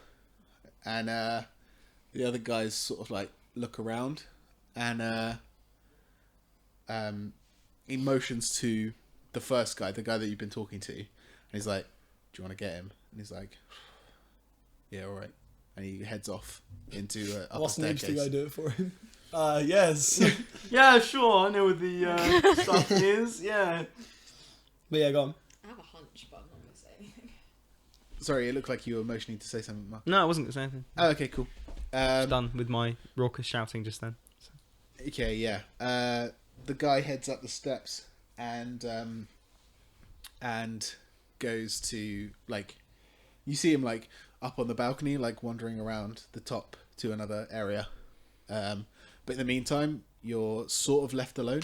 Speaker 1: and the other guys sort of like look around, and he motions to the first guy, the guy that you've been talking to, and he's like, "Do you want to get him?" And he's like, "Yeah, all right." And he heads off into upper
Speaker 3: What's Nibs to go
Speaker 1: staircase.
Speaker 3: do it for him? Yes.
Speaker 5: Yeah, sure. I know what the stuff is. Yeah.
Speaker 3: But yeah, go on.
Speaker 2: I have a hunch, but I'm not gonna say anything.
Speaker 1: Sorry, it looked like you were motioning to say something, Mark.
Speaker 5: No, I wasn't going to say anything.
Speaker 1: Oh, okay, cool.
Speaker 5: Done with my raucous shouting just then.
Speaker 1: Okay, yeah. The guy heads up the steps and goes to, like, you see him, like, up on the balcony, like, wandering around the top to another area. But in the meantime, you're sort of left alone.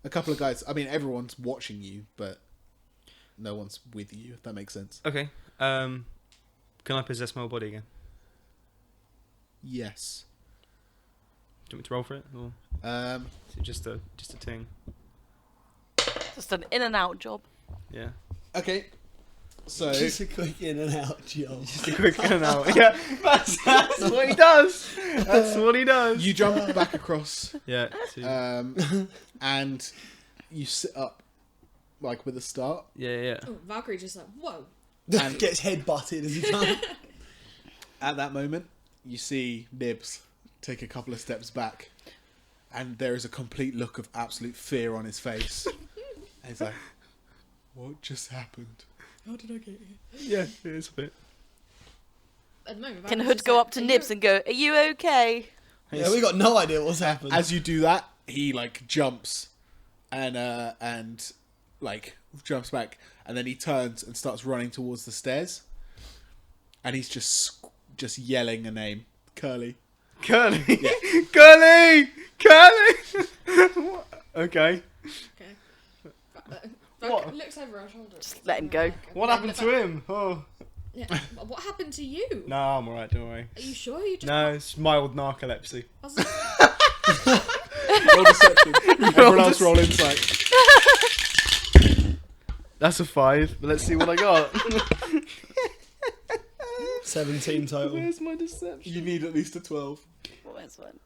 Speaker 1: A couple of guys, I mean, everyone's watching you, but no one's with you, if that makes sense.
Speaker 5: Okay. Can I possess my whole body again?
Speaker 1: Yes.
Speaker 5: Do you want me to roll for it? Or is it just a ting?
Speaker 4: Just an in and out job.
Speaker 5: Yeah.
Speaker 1: Okay. So...
Speaker 3: Just a quick in and out, Joe.
Speaker 5: Just a quick in and out. Yeah, that's what he does. That's what he does.
Speaker 1: You jump back across,
Speaker 5: Yeah.
Speaker 1: and you sit up, like, with a start.
Speaker 5: Yeah.
Speaker 2: Oh, Valkyrie just like, whoa.
Speaker 1: And-
Speaker 3: Gets headbutted as he comes.
Speaker 1: At that moment, you see Nibs take a couple of steps back, and there is a complete look of absolute fear on his face. And he's like, "What just happened? How did I get here?"
Speaker 5: Yeah, it is a bit.
Speaker 2: At the moment,
Speaker 4: Can
Speaker 2: Valkyrie's
Speaker 4: Hood
Speaker 2: just
Speaker 4: go
Speaker 2: like,
Speaker 4: up to
Speaker 2: "Are you
Speaker 4: Nibs and go, "Are you okay?"
Speaker 3: Yeah, we got no idea what's happened.
Speaker 1: As you do that, he like jumps, and like jumps back, and then he turns and starts running towards the stairs, and he's just yelling a name, Curly.
Speaker 5: Curly!
Speaker 1: Yeah.
Speaker 5: Curly! Curly! Okay.
Speaker 2: Okay.
Speaker 5: What?
Speaker 2: Valkyrie looks over her shoulder.
Speaker 4: Just let him go.
Speaker 5: What happened to him? Oh.
Speaker 2: Yeah. What happened to you?
Speaker 5: No, I'm alright, don't worry.
Speaker 2: Are you sure you just...
Speaker 5: No, it's mild narcolepsy.
Speaker 2: I was like,
Speaker 1: Roll deception. Everyone else roll insight.
Speaker 5: That's a 5, but let's see what I got.
Speaker 3: 17 total.
Speaker 5: Where's my deception?
Speaker 1: You need at least a 12.
Speaker 4: Where's one?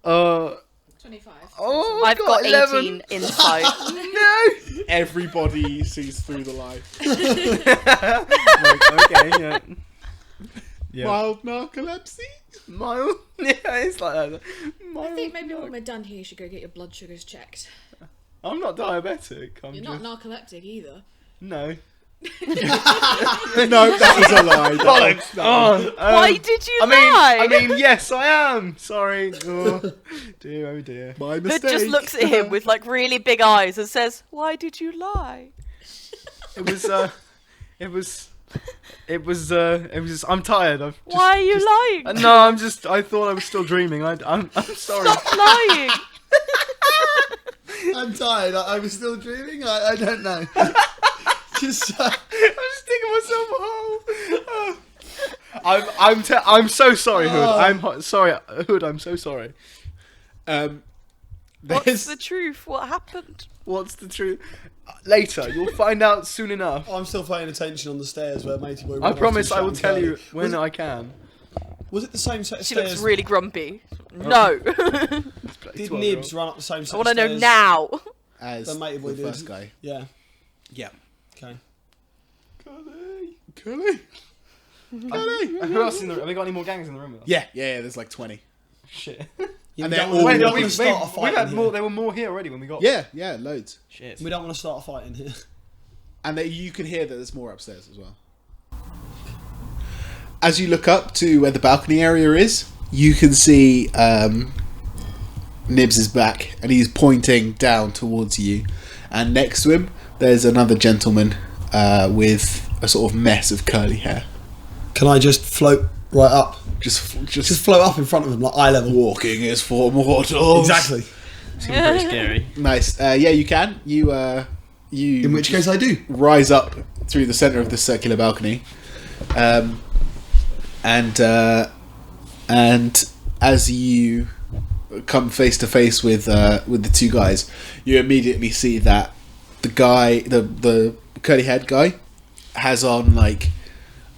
Speaker 2: 25.
Speaker 5: Oh,
Speaker 4: I've got
Speaker 5: 11.
Speaker 4: 18 insight.
Speaker 5: No!
Speaker 1: Everybody sees through the lie.
Speaker 5: Okay, yeah. Yeah.
Speaker 1: Mild narcolepsy.
Speaker 5: Mild? Yeah, it's like that.
Speaker 2: I think maybe when we're done here, you should go get your blood sugars checked.
Speaker 5: I'm not diabetic.
Speaker 2: You're not narcoleptic either.
Speaker 5: No.
Speaker 1: No, that is a lie.
Speaker 5: Bollocks! Oh,
Speaker 4: Why did you
Speaker 5: I
Speaker 4: lie?
Speaker 5: mean, yes, I am. Sorry. Oh, dear, oh dear.
Speaker 1: My
Speaker 4: Hood
Speaker 1: mistake.
Speaker 4: just looks at him with like really big eyes and says, "Why did you lie?"
Speaker 5: It was. I'm tired. I've just,
Speaker 4: Why are you lying?
Speaker 5: No, I thought I was still dreaming. I'm sorry.
Speaker 4: Stop lying.
Speaker 3: I'm tired. I was still dreaming. I don't know. Just
Speaker 5: I'm just digging myself a hole. I'm so sorry, Hood. Sorry, Hood. I'm so sorry.
Speaker 4: What's
Speaker 1: There's
Speaker 4: the truth? What happened?
Speaker 5: What's the truth? Later, you'll find out soon enough.
Speaker 3: I'm still paying attention on the stairs where Matey Boy.
Speaker 5: I
Speaker 3: ran off
Speaker 5: promise
Speaker 3: to
Speaker 5: I will
Speaker 3: shout
Speaker 5: tell
Speaker 3: Curly.
Speaker 5: you when I can.
Speaker 3: Was it the same set of
Speaker 4: She
Speaker 3: stairs?
Speaker 4: looks really grumpy. No.
Speaker 3: Did Nibs run up the same set
Speaker 4: I
Speaker 3: of
Speaker 4: want to know
Speaker 3: stairs?
Speaker 4: now.
Speaker 1: as
Speaker 3: The
Speaker 1: the
Speaker 3: matey boy did.
Speaker 1: first guy.
Speaker 3: Yeah.
Speaker 1: Yeah.
Speaker 3: Okay.
Speaker 1: Curly.
Speaker 5: Who else in the room? Have we got any more gangs in the room with us?
Speaker 1: Yeah. There's like 20.
Speaker 5: Shit.
Speaker 3: Yeah,
Speaker 1: And
Speaker 3: we
Speaker 1: they're
Speaker 3: don't
Speaker 1: all
Speaker 3: wanna- we
Speaker 1: walking.
Speaker 3: don't want to start a
Speaker 5: we've
Speaker 3: fight.
Speaker 5: had
Speaker 3: in
Speaker 5: more.
Speaker 3: here.
Speaker 5: There were more here already when we got.
Speaker 1: Yeah, loads.
Speaker 5: Shit.
Speaker 3: We don't want to start a fight in here.
Speaker 1: And you can hear that there's more upstairs as well. As you look up to where the balcony area is, you can see Nibs' back, and he's pointing down towards you. And next to him, there's another gentleman with a sort of mess of curly hair.
Speaker 3: Can I just float right up?
Speaker 1: Just
Speaker 3: Float up in front of him, like eye level.
Speaker 1: walking is for mortals.
Speaker 3: Exactly.
Speaker 5: Seems pretty scary.
Speaker 1: Nice. Yeah, you can. You
Speaker 3: In which case, I do.
Speaker 1: rise up through the center of the circular balcony, and as you come face to face with the two guys, you immediately see that the guy, the curly haired guy, has on like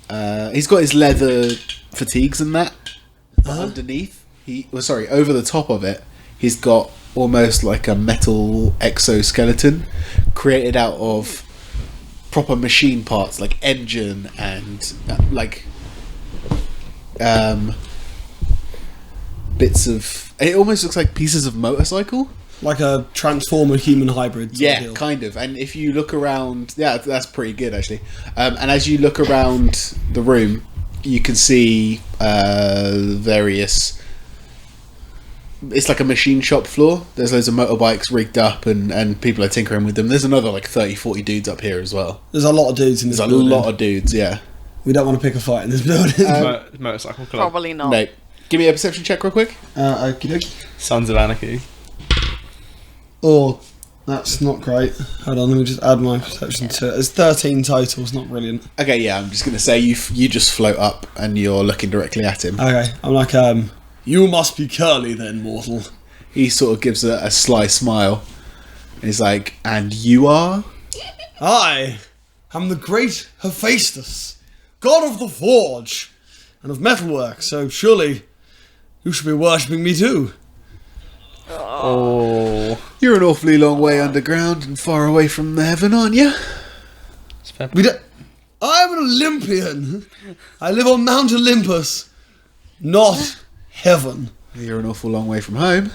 Speaker 1: he's got his leather fatigues and that, but underneath over the top of it, he's got almost like a metal exoskeleton created out of proper machine parts like engine and bits of, it almost looks like pieces of motorcycle,
Speaker 3: Like a transformer human hybrid. Sort of
Speaker 1: Yeah,
Speaker 3: deal.
Speaker 1: kind of. And if you look around, yeah, that's pretty good actually. And as you look around the room, you can see various. It's like a machine shop floor. There's loads of motorbikes rigged up, and people are tinkering with them. There's another like 30, 40 dudes up here as well.
Speaker 3: There's a lot of dudes in this
Speaker 1: There's a
Speaker 3: building.
Speaker 1: lot of dudes, yeah.
Speaker 3: We don't want to pick a fight in this building.
Speaker 5: Motorcycle club.
Speaker 4: Probably not.
Speaker 1: No. Give me a perception check real quick.
Speaker 3: Okie dokie.
Speaker 5: Sons of Anarchy.
Speaker 3: Oh, that's not great. Hold on, let me just add my perception to it. It's 13 total, it's not brilliant.
Speaker 1: Okay, yeah, I'm just going to say you just float up and you're looking directly at him.
Speaker 3: Okay, I'm like, you must be Curly then, mortal.
Speaker 1: He sort of gives a sly smile. And he's like, and you are?
Speaker 3: I am the great Hephaestos, god of the forge and of metalwork, so surely you should be worshipping me too.
Speaker 5: Oh.
Speaker 1: You're an awfully long way underground and far away from the heaven, aren't you?
Speaker 3: I am an Olympian. I live on Mount Olympus, not heaven.
Speaker 1: You're an awful long way from home.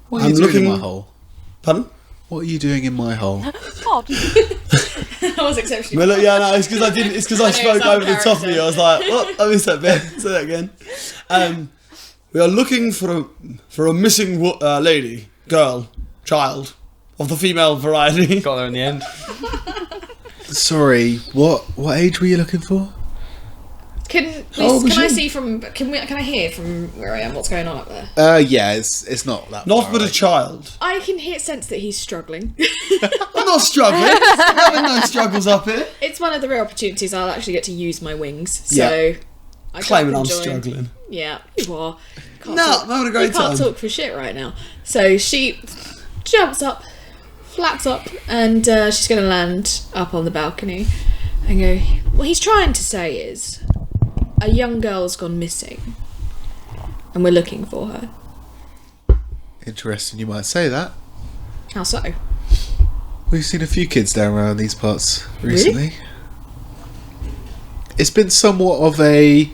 Speaker 1: What are
Speaker 3: I'm
Speaker 1: you doing
Speaker 3: looking-
Speaker 1: in my hole?
Speaker 3: Pardon?
Speaker 1: What are you doing in my hole?
Speaker 4: God.
Speaker 2: That was exceptionally.
Speaker 3: Well, look, yeah, no, it's because I didn't. It's because I
Speaker 2: I know,
Speaker 3: spoke
Speaker 2: it's out
Speaker 3: over the
Speaker 2: of
Speaker 3: top of you.
Speaker 2: character.
Speaker 3: I was like, "What? I missed that bit. Say that again." We are looking for a missing lady, girl, child of the female variety.
Speaker 5: Got there in the end.
Speaker 1: Sorry, what age were you looking for?
Speaker 2: Can
Speaker 3: old was
Speaker 2: I
Speaker 3: you?
Speaker 2: see from? Can I hear from where I am what's going on up there?
Speaker 1: Yeah, it's not that
Speaker 3: Not
Speaker 1: far
Speaker 3: but a
Speaker 1: away.
Speaker 3: child.
Speaker 2: I can sense that he's struggling.
Speaker 3: I'm not struggling. I'm having no struggles up here.
Speaker 2: It's one of the rare opportunities I'll actually get to use my wings. So
Speaker 1: Yeah.
Speaker 2: I
Speaker 3: Claiming
Speaker 2: can't
Speaker 3: I'm
Speaker 2: enjoy-
Speaker 3: struggling.
Speaker 2: Yeah, you are. Can't
Speaker 3: No,
Speaker 2: talk-
Speaker 3: I'm having a great
Speaker 2: you can't
Speaker 3: time.
Speaker 2: talk for shit right now. So she jumps up, flaps up, and she's going to land up on the balcony and go, what he's trying to say is, a young girl's gone missing, and we're looking for her.
Speaker 1: Interesting, you might say that.
Speaker 2: How so?
Speaker 1: We've seen a few kids down around these parts recently. It's been somewhat of a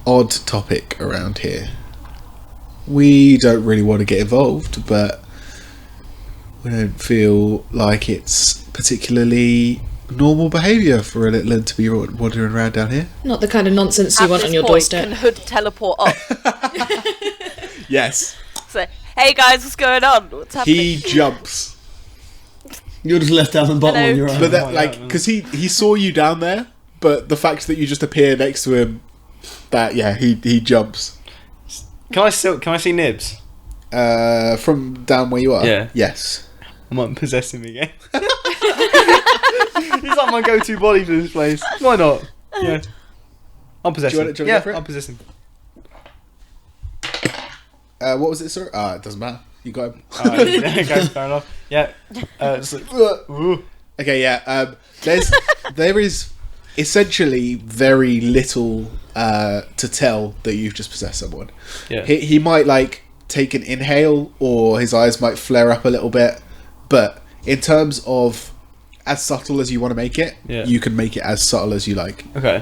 Speaker 1: odd topic around here. We don't really want to get involved, but we don't feel like it's particularly normal behaviour for a little one to be wandering around down here.
Speaker 2: Not the kind of nonsense you
Speaker 4: At
Speaker 2: want
Speaker 4: this
Speaker 2: on your
Speaker 4: point,
Speaker 2: doorstep.
Speaker 4: can Hood teleport up?
Speaker 1: Yes.
Speaker 4: Say, hey guys, what's going on? What's happening?
Speaker 1: He jumps.
Speaker 3: You're just left down the bottom
Speaker 4: Hello.
Speaker 3: on your own.
Speaker 1: But that,
Speaker 5: Oh, yeah,
Speaker 1: like, because he saw you down there, but the fact that you just appear next to him, that, yeah, he jumps.
Speaker 5: Can I see Nibs?
Speaker 1: From down where you are?
Speaker 5: Yeah.
Speaker 1: Yes.
Speaker 5: I might possess him again. He's like my go-to body for this place. Why not? Yeah. I'll possess
Speaker 1: Do you
Speaker 5: him.
Speaker 1: want to
Speaker 5: Yeah,
Speaker 1: go for it?
Speaker 5: I'll possess him.
Speaker 1: What was it, sir? It doesn't matter. You got him.
Speaker 5: Okay, fair enough. Yeah. Just like, ooh.
Speaker 1: Okay, yeah. There is essentially very little to tell that you've just possessed someone.
Speaker 5: Yeah.
Speaker 1: He might like take an inhale, or his eyes might flare up a little bit, but in terms of as subtle as you want to make it,
Speaker 5: Yeah.
Speaker 1: you can make it as subtle as you like.
Speaker 5: Okay.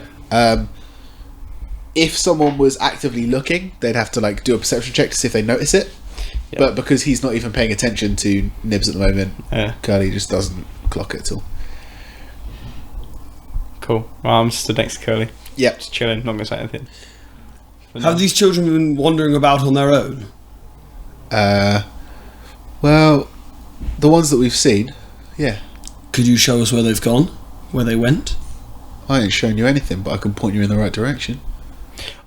Speaker 1: If someone was actively looking, they'd have to like do a perception check to see if they notice it.
Speaker 5: Yeah.
Speaker 1: But because he's not even paying attention to Nibs at the moment,
Speaker 5: Yeah.
Speaker 1: Curly just doesn't clock it at all.
Speaker 5: Cool. Well, I'm stood next to Curly.
Speaker 1: Yep.
Speaker 5: Just chilling. Not gonna say anything. But
Speaker 3: Have
Speaker 5: no.
Speaker 3: these children been wandering about on their own?
Speaker 1: Well, the ones that we've seen, yeah.
Speaker 3: Could you show us where they've gone? Where they went?
Speaker 1: I ain't showing you anything, but I can point you in the right direction.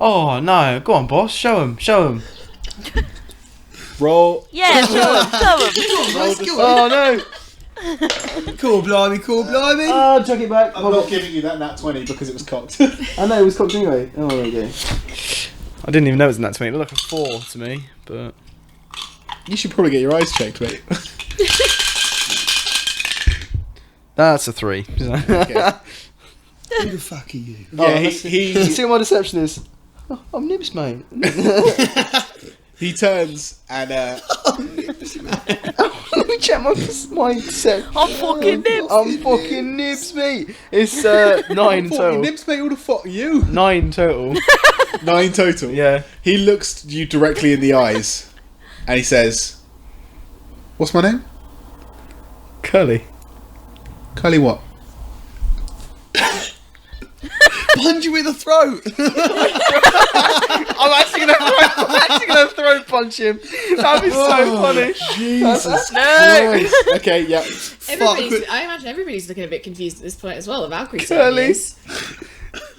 Speaker 5: Oh no! Go on, boss. Show him. Show him.
Speaker 1: Roll.
Speaker 4: Yeah, show him, show him.
Speaker 5: Oh no!
Speaker 3: Cool, blimey, cool, blimey.
Speaker 5: Oh, chuck it back.
Speaker 1: I'm not giving you that nat 20 because it was cocked.
Speaker 5: I know it was cocked anyway. Oh, there we go. I didn't even know it was in that to me. It looked like a 4 to me, but
Speaker 1: You should probably get your eyes checked, mate.
Speaker 5: that's a 3.
Speaker 1: Okay.
Speaker 3: Who the fuck are you?
Speaker 1: Yeah,
Speaker 5: let's
Speaker 1: he
Speaker 5: see what my deception is. Oh, I'm Nibs, mate.
Speaker 1: he turns and
Speaker 5: Let me check my deception.
Speaker 4: I'm fucking Nibs.
Speaker 5: I'm fucking Nibs, mate. It's 9
Speaker 1: fucking
Speaker 5: total.
Speaker 1: Nibs, mate, all the fuck you.
Speaker 5: 9 total.
Speaker 1: 9 total.
Speaker 5: Yeah.
Speaker 1: He looks you directly in the eyes and he says, "What's my name?"
Speaker 5: Curly.
Speaker 1: Curly what?
Speaker 3: Punch you in the throat.
Speaker 5: I'm actually gonna throw punch him. That'd be so funny.
Speaker 1: Jesus
Speaker 4: No.
Speaker 1: Christ. Okay, yeah.
Speaker 2: I imagine everybody's looking a bit confused at this point as well. The Valkyrie
Speaker 5: Curly.
Speaker 2: is.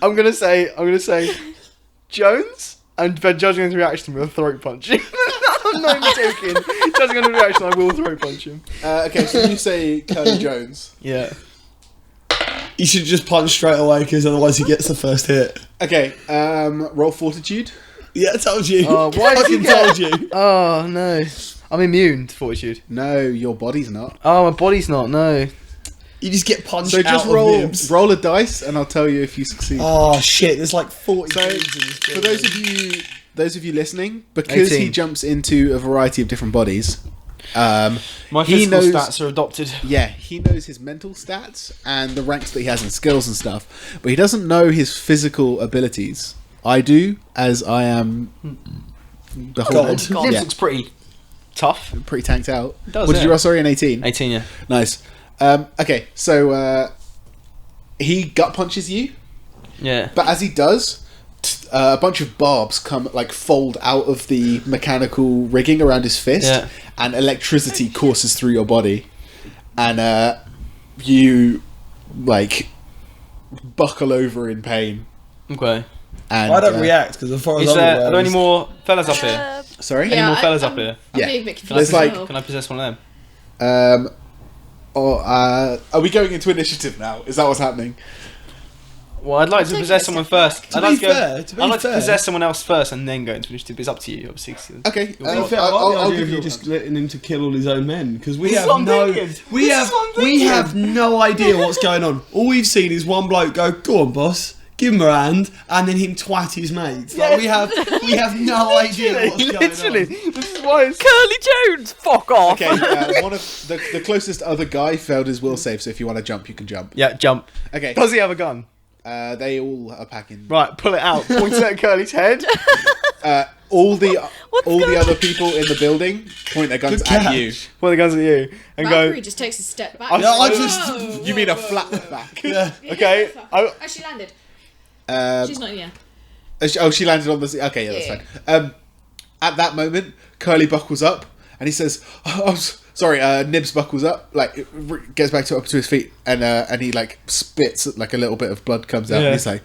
Speaker 5: I'm gonna say Jones, and but judging his reaction, we'll throat punch him. I'm not even joking. Judging on his reaction, I will throat punch him.
Speaker 1: Okay, so you say Curly Jones.
Speaker 5: Yeah.
Speaker 3: You should just punch straight away because otherwise he gets the first hit.
Speaker 1: Okay, roll fortitude.
Speaker 3: Yeah, I told you.
Speaker 5: Oh, why
Speaker 3: I
Speaker 5: did you
Speaker 3: fucking told you.
Speaker 5: Oh no, I'm immune to fortitude.
Speaker 1: No, your body's not.
Speaker 5: Oh, my body's not. No.
Speaker 3: You just get punched
Speaker 1: So
Speaker 3: out
Speaker 1: just
Speaker 3: of nibs.
Speaker 1: roll a dice, and I'll tell you if you succeed.
Speaker 3: Oh shit! There's like 40
Speaker 1: So,
Speaker 3: dudes in this
Speaker 1: for
Speaker 3: building.
Speaker 1: those of you listening, because
Speaker 5: 18.
Speaker 1: he jumps into a variety of different bodies,
Speaker 5: My
Speaker 1: he
Speaker 5: physical
Speaker 1: knows.
Speaker 5: stats are adopted.
Speaker 1: Yeah, he knows his mental stats and the ranks that he has in skills and stuff, but he doesn't know his physical abilities. I do, as I am the whole
Speaker 3: God.
Speaker 4: God.
Speaker 5: Nibs
Speaker 1: yeah,
Speaker 5: looks pretty tough.
Speaker 1: pretty tanked out.
Speaker 5: does,
Speaker 1: What did you
Speaker 5: yeah.
Speaker 1: roll? Sorry, an 18.
Speaker 5: 18, yeah.
Speaker 1: Nice. Okay, so he gut punches you,
Speaker 5: Yeah.
Speaker 1: but as he does, a bunch of barbs fold out of the mechanical rigging around his fist,
Speaker 5: Yeah.
Speaker 1: and electricity courses through your body, and you buckle over in pain.
Speaker 5: Okay.
Speaker 1: And
Speaker 3: I don't react because as far as
Speaker 5: Is
Speaker 3: I'm
Speaker 5: there,
Speaker 3: aware,
Speaker 5: are there any more fellas up here?
Speaker 1: Sorry.
Speaker 2: Yeah,
Speaker 5: Any more fellas
Speaker 2: I'm-
Speaker 5: up here?
Speaker 2: I'm
Speaker 1: Yeah.
Speaker 2: being a bit
Speaker 5: Can I,
Speaker 2: confused.
Speaker 1: There's like-
Speaker 2: as well.
Speaker 5: can I possess one of them?
Speaker 1: Are we going into initiative now? Is that what's happening?
Speaker 5: Well, I'd like to
Speaker 2: take
Speaker 5: possess
Speaker 2: it
Speaker 5: someone
Speaker 2: a step
Speaker 5: first.
Speaker 3: To
Speaker 5: I'd
Speaker 3: be
Speaker 5: like to
Speaker 3: fair, to be
Speaker 5: I'd like to
Speaker 3: fair.
Speaker 5: possess someone else first and then go into initiative. It's up to you, obviously. 'cause
Speaker 1: Okay.
Speaker 3: To be fair, I like the idea of you just letting him to kill all his own men because we
Speaker 5: This is
Speaker 3: have
Speaker 5: what I'm
Speaker 3: no,
Speaker 5: thinking.
Speaker 3: we
Speaker 5: This
Speaker 3: have
Speaker 5: is what I'm
Speaker 3: we
Speaker 5: thinking.
Speaker 3: have no idea what's going on. All we've seen is one bloke go, "Go on, boss, give him a hand," and then him twat his mates. Like we have no idea what's going
Speaker 5: Literally,
Speaker 3: on.
Speaker 5: this is why it's...
Speaker 4: Curly Jones, fuck off.
Speaker 1: Okay. One of the closest other guy failed his will save, so if you want to jump, you can jump.
Speaker 5: Yeah, jump.
Speaker 1: Okay.
Speaker 5: Does he have a gun?
Speaker 1: They all are packing.
Speaker 5: Right, pull it out. Point it at Curly's head.
Speaker 1: All the
Speaker 4: going
Speaker 1: other people in the building point their guns
Speaker 3: Good
Speaker 1: at
Speaker 3: catch.
Speaker 1: you.
Speaker 5: Point the guns at you and
Speaker 2: Valkyrie
Speaker 5: go.
Speaker 2: just takes a step back.
Speaker 5: Yeah,
Speaker 3: I
Speaker 2: Whoa.
Speaker 3: just-
Speaker 1: You mean a flat back?
Speaker 3: Yeah.
Speaker 5: Okay.
Speaker 2: Oh, she landed.
Speaker 1: Um,
Speaker 2: She's not in the air.
Speaker 1: she landed on the. Okay, yeah, that's
Speaker 2: Yeah.
Speaker 1: fine. At that moment, Curly buckles up and he says, sorry. Nibs buckles up, gets back up to his feet, and he spits, a little bit of blood comes out,
Speaker 5: Yeah.
Speaker 1: and he's like,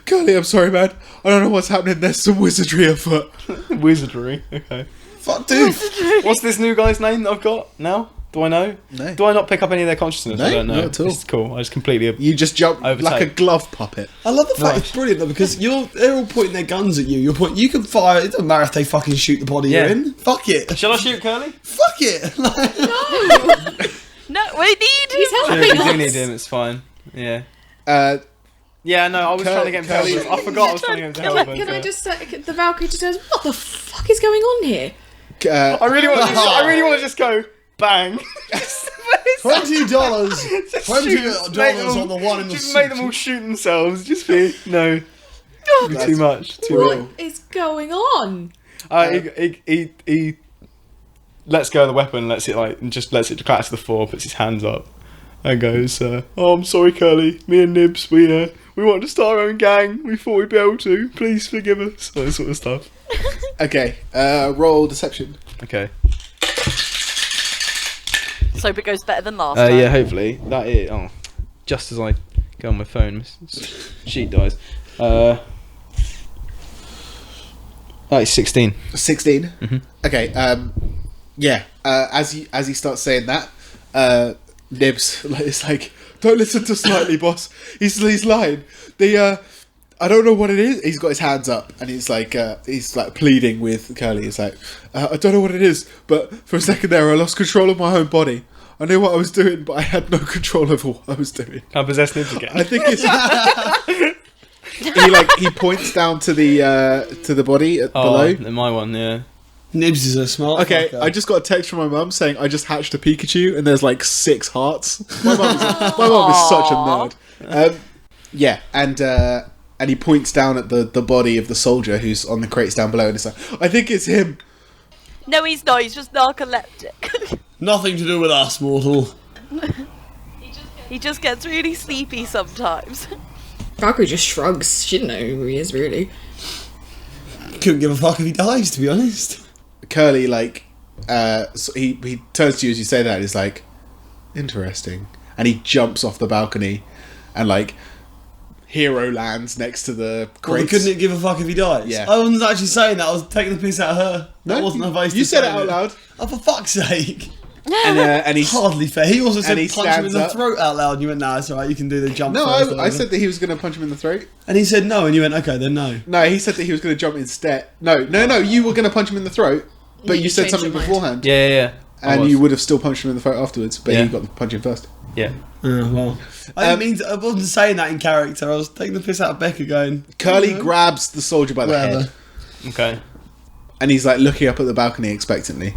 Speaker 1: "Curly, I'm sorry, man. I don't know what's happening. There's some wizardry afoot."
Speaker 5: Wizardry. Okay.
Speaker 3: Fuck, dude.
Speaker 5: What's this new guy's name that I've got now? Do I know?
Speaker 1: No.
Speaker 5: Do I not pick up any of their consciousness?
Speaker 1: No,
Speaker 5: I don't know.
Speaker 1: not at all.
Speaker 5: It's cool. I just completely...
Speaker 1: You just jump like a
Speaker 5: Overtake.
Speaker 1: glove puppet.
Speaker 3: I love the fact
Speaker 5: Nice.
Speaker 3: it's brilliant though because they're all pointing their guns at you. You're pointing. You can fire. It doesn't matter if they fucking shoot the body
Speaker 5: Yeah.
Speaker 3: you're in. Fuck it.
Speaker 5: Shall I shoot Curly?
Speaker 3: Fuck it. Like,
Speaker 4: No, we need
Speaker 2: He's
Speaker 4: him.
Speaker 2: helping
Speaker 5: We do
Speaker 2: us.
Speaker 5: need him. It's fine. Yeah. Yeah, no, I was trying to get him to help
Speaker 1: Curly-
Speaker 5: us. I forgot I was trying to get him to help us.
Speaker 2: Can I just say, the Valkyrie just goes, what the fuck is going on here?
Speaker 5: I really want to just go bang.
Speaker 3: $20.
Speaker 5: Just
Speaker 3: $20 on the one in the
Speaker 5: Just make them all shoot themselves. Just be no. It'd be too much. Too
Speaker 2: What
Speaker 5: real.
Speaker 2: is going on?
Speaker 5: He lets go of the weapon, lets it lets it collapse to the floor, puts his hands up, and goes, "Oh, I'm sorry, Curly. Me and Nibs, we wanted to start our own gang. We thought we'd be able to. Please forgive us." All that sort of stuff.
Speaker 1: Okay, roll deception.
Speaker 5: Okay.
Speaker 4: Let's hope it goes better than last time.
Speaker 5: Yeah, hopefully that is. Oh, just as I go on my phone, sheet dies. That is 16.
Speaker 1: 16.
Speaker 5: Mhm.
Speaker 1: Okay. Yeah. As he starts saying that, Nibs is like, "Don't listen to Slightly, boss. He's lying. I don't know what it is." He's got his hands up and he's pleading with Curly. He's like, "I don't know what it is, but for a second there, I lost control of my own body. I knew what I was doing, but I had no control over what I was doing."
Speaker 5: Can I possess Nibs again?
Speaker 1: I think it's. he points down to the body below.
Speaker 5: My one, yeah.
Speaker 3: Nibs is a smart.
Speaker 1: Okay,
Speaker 3: fucker.
Speaker 1: I just got a text from my mum saying I just hatched a Pikachu and there's 6 hearts. My mum is such a nerd. Yeah, and he points down at the body of the soldier who's on the crates down below, and it's like, "I think it's him."
Speaker 4: No, he's not. He's just narcoleptic.
Speaker 3: Nothing to do with us, mortal.
Speaker 4: He just gets really sleepy sometimes.
Speaker 2: Valkyrie just shrugs. She didn't know who he is, really.
Speaker 3: Couldn't give a fuck if he dies, to be honest.
Speaker 1: Curly, like, so he turns to you as you say that, and he's like, interesting. And he jumps off the balcony and, like, hero lands next to the
Speaker 3: Well,
Speaker 1: crates.
Speaker 3: couldn't give a fuck if he dies.
Speaker 1: Yeah.
Speaker 3: I wasn't actually saying that. I was taking the piss out of her. That wasn't a face.
Speaker 1: You
Speaker 3: to
Speaker 1: said
Speaker 3: say
Speaker 1: it out loud.
Speaker 3: Oh, for fuck's sake.
Speaker 1: And he's...
Speaker 3: Hardly fair. He also said
Speaker 1: he
Speaker 3: punch him in
Speaker 1: stands
Speaker 3: the
Speaker 1: up.
Speaker 3: throat out loud, and you went, nah, it's alright, you can do the jump
Speaker 1: No,
Speaker 3: first.
Speaker 1: I said that he was going to punch him in the throat.
Speaker 3: And he said no, and you went, okay, then no.
Speaker 1: No, he said that he was going to jump instead. No, you were going to punch him in the throat, but
Speaker 2: You
Speaker 1: you said
Speaker 2: changed
Speaker 1: something
Speaker 2: your mind.
Speaker 1: beforehand.
Speaker 5: Yeah. I
Speaker 1: And
Speaker 5: was.
Speaker 1: you would have still punched him in the throat afterwards, but
Speaker 5: Yeah.
Speaker 1: he got the punch in first.
Speaker 5: Yeah.
Speaker 3: Well. I didn't mean to, I wasn't saying that in character. I was taking the piss out of Becca going...
Speaker 1: Curly grabs the soldier by the
Speaker 3: Whatever.
Speaker 1: head,
Speaker 5: Okay.
Speaker 1: and he's like looking up at the balcony expectantly.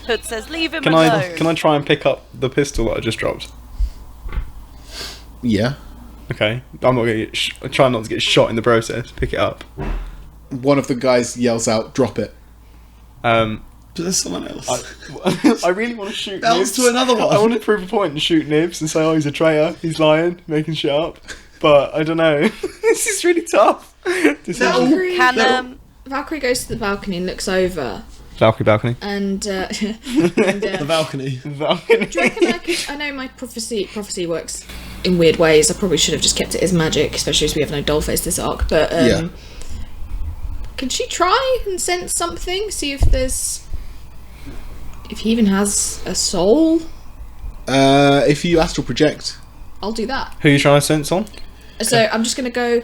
Speaker 4: Hood says, leave him
Speaker 5: Can
Speaker 4: alone.
Speaker 5: I try and pick up the pistol that I just dropped?
Speaker 1: Yeah.
Speaker 5: Okay. I'm not gonna try not to get shot in the process. Pick it up.
Speaker 1: One of the guys yells out, "Drop it!"
Speaker 3: But there's someone else.
Speaker 5: I really want to shoot
Speaker 3: That
Speaker 5: Nibs.
Speaker 3: was to another one.
Speaker 5: I want to prove a point and shoot Nibs and say, oh, he's a traitor, he's lying, making shit up. But I don't know. This is really tough.
Speaker 2: Valkyrie,
Speaker 4: Can,
Speaker 2: Valkyrie goes to the balcony and looks over.
Speaker 5: Valkyrie balcony.
Speaker 2: And,
Speaker 3: The balcony.
Speaker 5: Balcony.
Speaker 2: do you reckon I know my prophecy works in weird ways. I probably should have just kept it as magic, especially as we have no dollface this arc. But
Speaker 1: Yeah.
Speaker 2: can she try and sense something? See if he even has a soul.
Speaker 1: If you astral project,
Speaker 2: I'll do that.
Speaker 5: Who are you trying to sense on?
Speaker 2: So I'm just gonna go.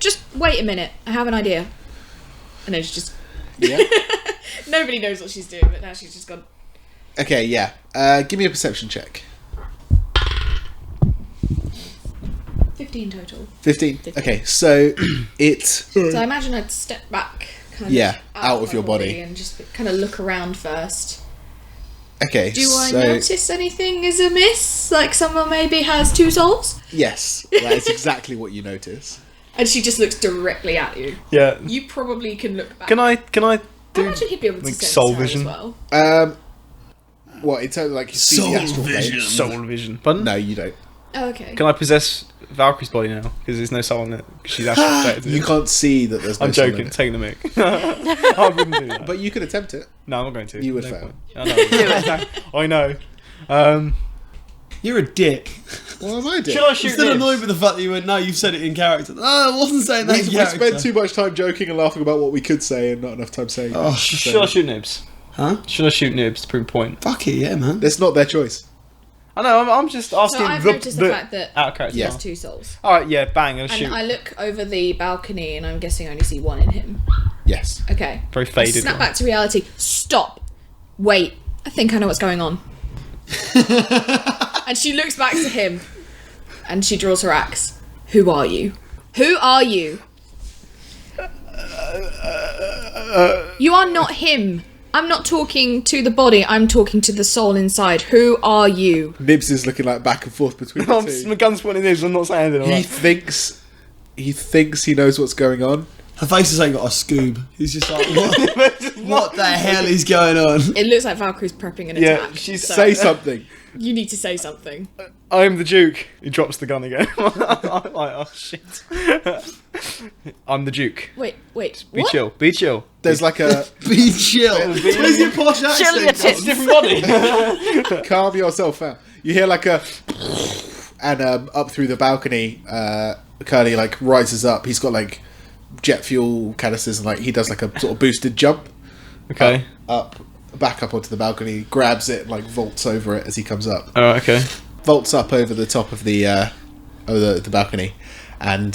Speaker 2: Just wait a minute. I have an idea. And then she's just.
Speaker 1: yeah.
Speaker 2: Nobody knows what she's doing, but now she's just gone.
Speaker 1: Okay, yeah. Give me a perception check.
Speaker 2: 15 total.
Speaker 1: 15. Okay, so it.
Speaker 2: So I imagine I'd step back, kind
Speaker 1: Yeah,
Speaker 2: of
Speaker 1: out of
Speaker 2: my
Speaker 1: your body.
Speaker 2: and just kind of look around first.
Speaker 1: Okay,
Speaker 2: Do I
Speaker 1: so
Speaker 2: notice anything is amiss? Like someone maybe has two souls?
Speaker 1: yes, that is exactly what you notice.
Speaker 2: And she just looks directly at you.
Speaker 5: Yeah.
Speaker 2: You probably can look back.
Speaker 5: Can I
Speaker 2: I
Speaker 5: do
Speaker 2: imagine he'd be able to
Speaker 5: like
Speaker 2: sense
Speaker 5: soul
Speaker 2: her
Speaker 5: vision?
Speaker 2: as well.
Speaker 1: What in terms of like you see
Speaker 3: Soul
Speaker 1: the astral
Speaker 3: vision.
Speaker 1: plane?
Speaker 5: soul vision? Pardon?
Speaker 1: No, you don't.
Speaker 2: Oh, okay.
Speaker 5: Can I possess Valkyrie's body now? Because there's no soul in it. 'Cause she's actually affected.
Speaker 1: You can't see that there's no
Speaker 5: I'm
Speaker 1: soul in
Speaker 5: joking.
Speaker 1: it.
Speaker 5: Taking the mic. I wouldn't do that.
Speaker 1: But you could attempt it.
Speaker 5: No, I'm not going to.
Speaker 1: You would
Speaker 5: No
Speaker 1: fail.
Speaker 5: point. I know. I know.
Speaker 3: You're a dick.
Speaker 1: What am I doing?
Speaker 5: Should I shoot
Speaker 3: You're still
Speaker 5: Nibs?
Speaker 3: annoyed with the fact that you went, no, you've said it in character. No, I wasn't saying that in
Speaker 1: We
Speaker 3: character.
Speaker 1: spend too much time joking and laughing about what we could say and not enough time saying.
Speaker 3: Oh,
Speaker 5: Should I shoot Nibs?
Speaker 3: Huh?
Speaker 5: Should I shoot Nibs to prove a point?
Speaker 3: Fuck it, yeah, man.
Speaker 1: It's not their choice.
Speaker 5: I know. I'm just asking.
Speaker 2: So I've noticed the fact that
Speaker 5: out of character.
Speaker 2: he
Speaker 1: Yeah.
Speaker 2: has two souls.
Speaker 5: All right. Yeah. Bang. I'll
Speaker 2: And
Speaker 5: shoot.
Speaker 2: I look over the balcony and I'm guessing I only see one in him.
Speaker 1: Yes.
Speaker 2: Okay.
Speaker 5: Very
Speaker 2: I
Speaker 5: faded.
Speaker 2: snap
Speaker 5: one.
Speaker 2: back to reality. Stop. Wait. I think I know what's going on. And she looks back to him and she draws her axe. Who are you? Who are you? You are not him. I'm not talking to the body, I'm talking to the soul inside. Who are you?
Speaker 1: Nibs is looking like back and forth between the
Speaker 5: My
Speaker 1: two.
Speaker 5: gun's pointing Nibs. I'm not saying anything.
Speaker 1: He
Speaker 5: Right?
Speaker 1: thinks he knows what's going on.
Speaker 3: Hephaestos ain't got a Scoob. He's just like, what the hell is going on?
Speaker 2: It looks like Valkyrie's prepping an
Speaker 5: Yeah,
Speaker 2: attack.
Speaker 5: she's-
Speaker 2: so
Speaker 1: Say something.
Speaker 2: you need to say something.
Speaker 5: I'm the Duke. He drops the gun again. I'm like, oh shit. I'm the Duke.
Speaker 2: Wait.
Speaker 5: Be
Speaker 2: What?
Speaker 5: chill. Be chill.
Speaker 1: There's like a
Speaker 3: Be chill. Where's your posh
Speaker 4: Chill your
Speaker 3: accent?
Speaker 4: tits.
Speaker 5: Different body.
Speaker 1: calm yourself out. You hear like a and up through the balcony, Curly like rises up. He's got like jet fuel canisters and like he does like a sort of boosted jump
Speaker 5: Okay.
Speaker 1: back up onto the balcony, grabs it, and like vaults over it as he comes up.
Speaker 5: Oh, okay.
Speaker 1: Vaults up over the top of the balcony, and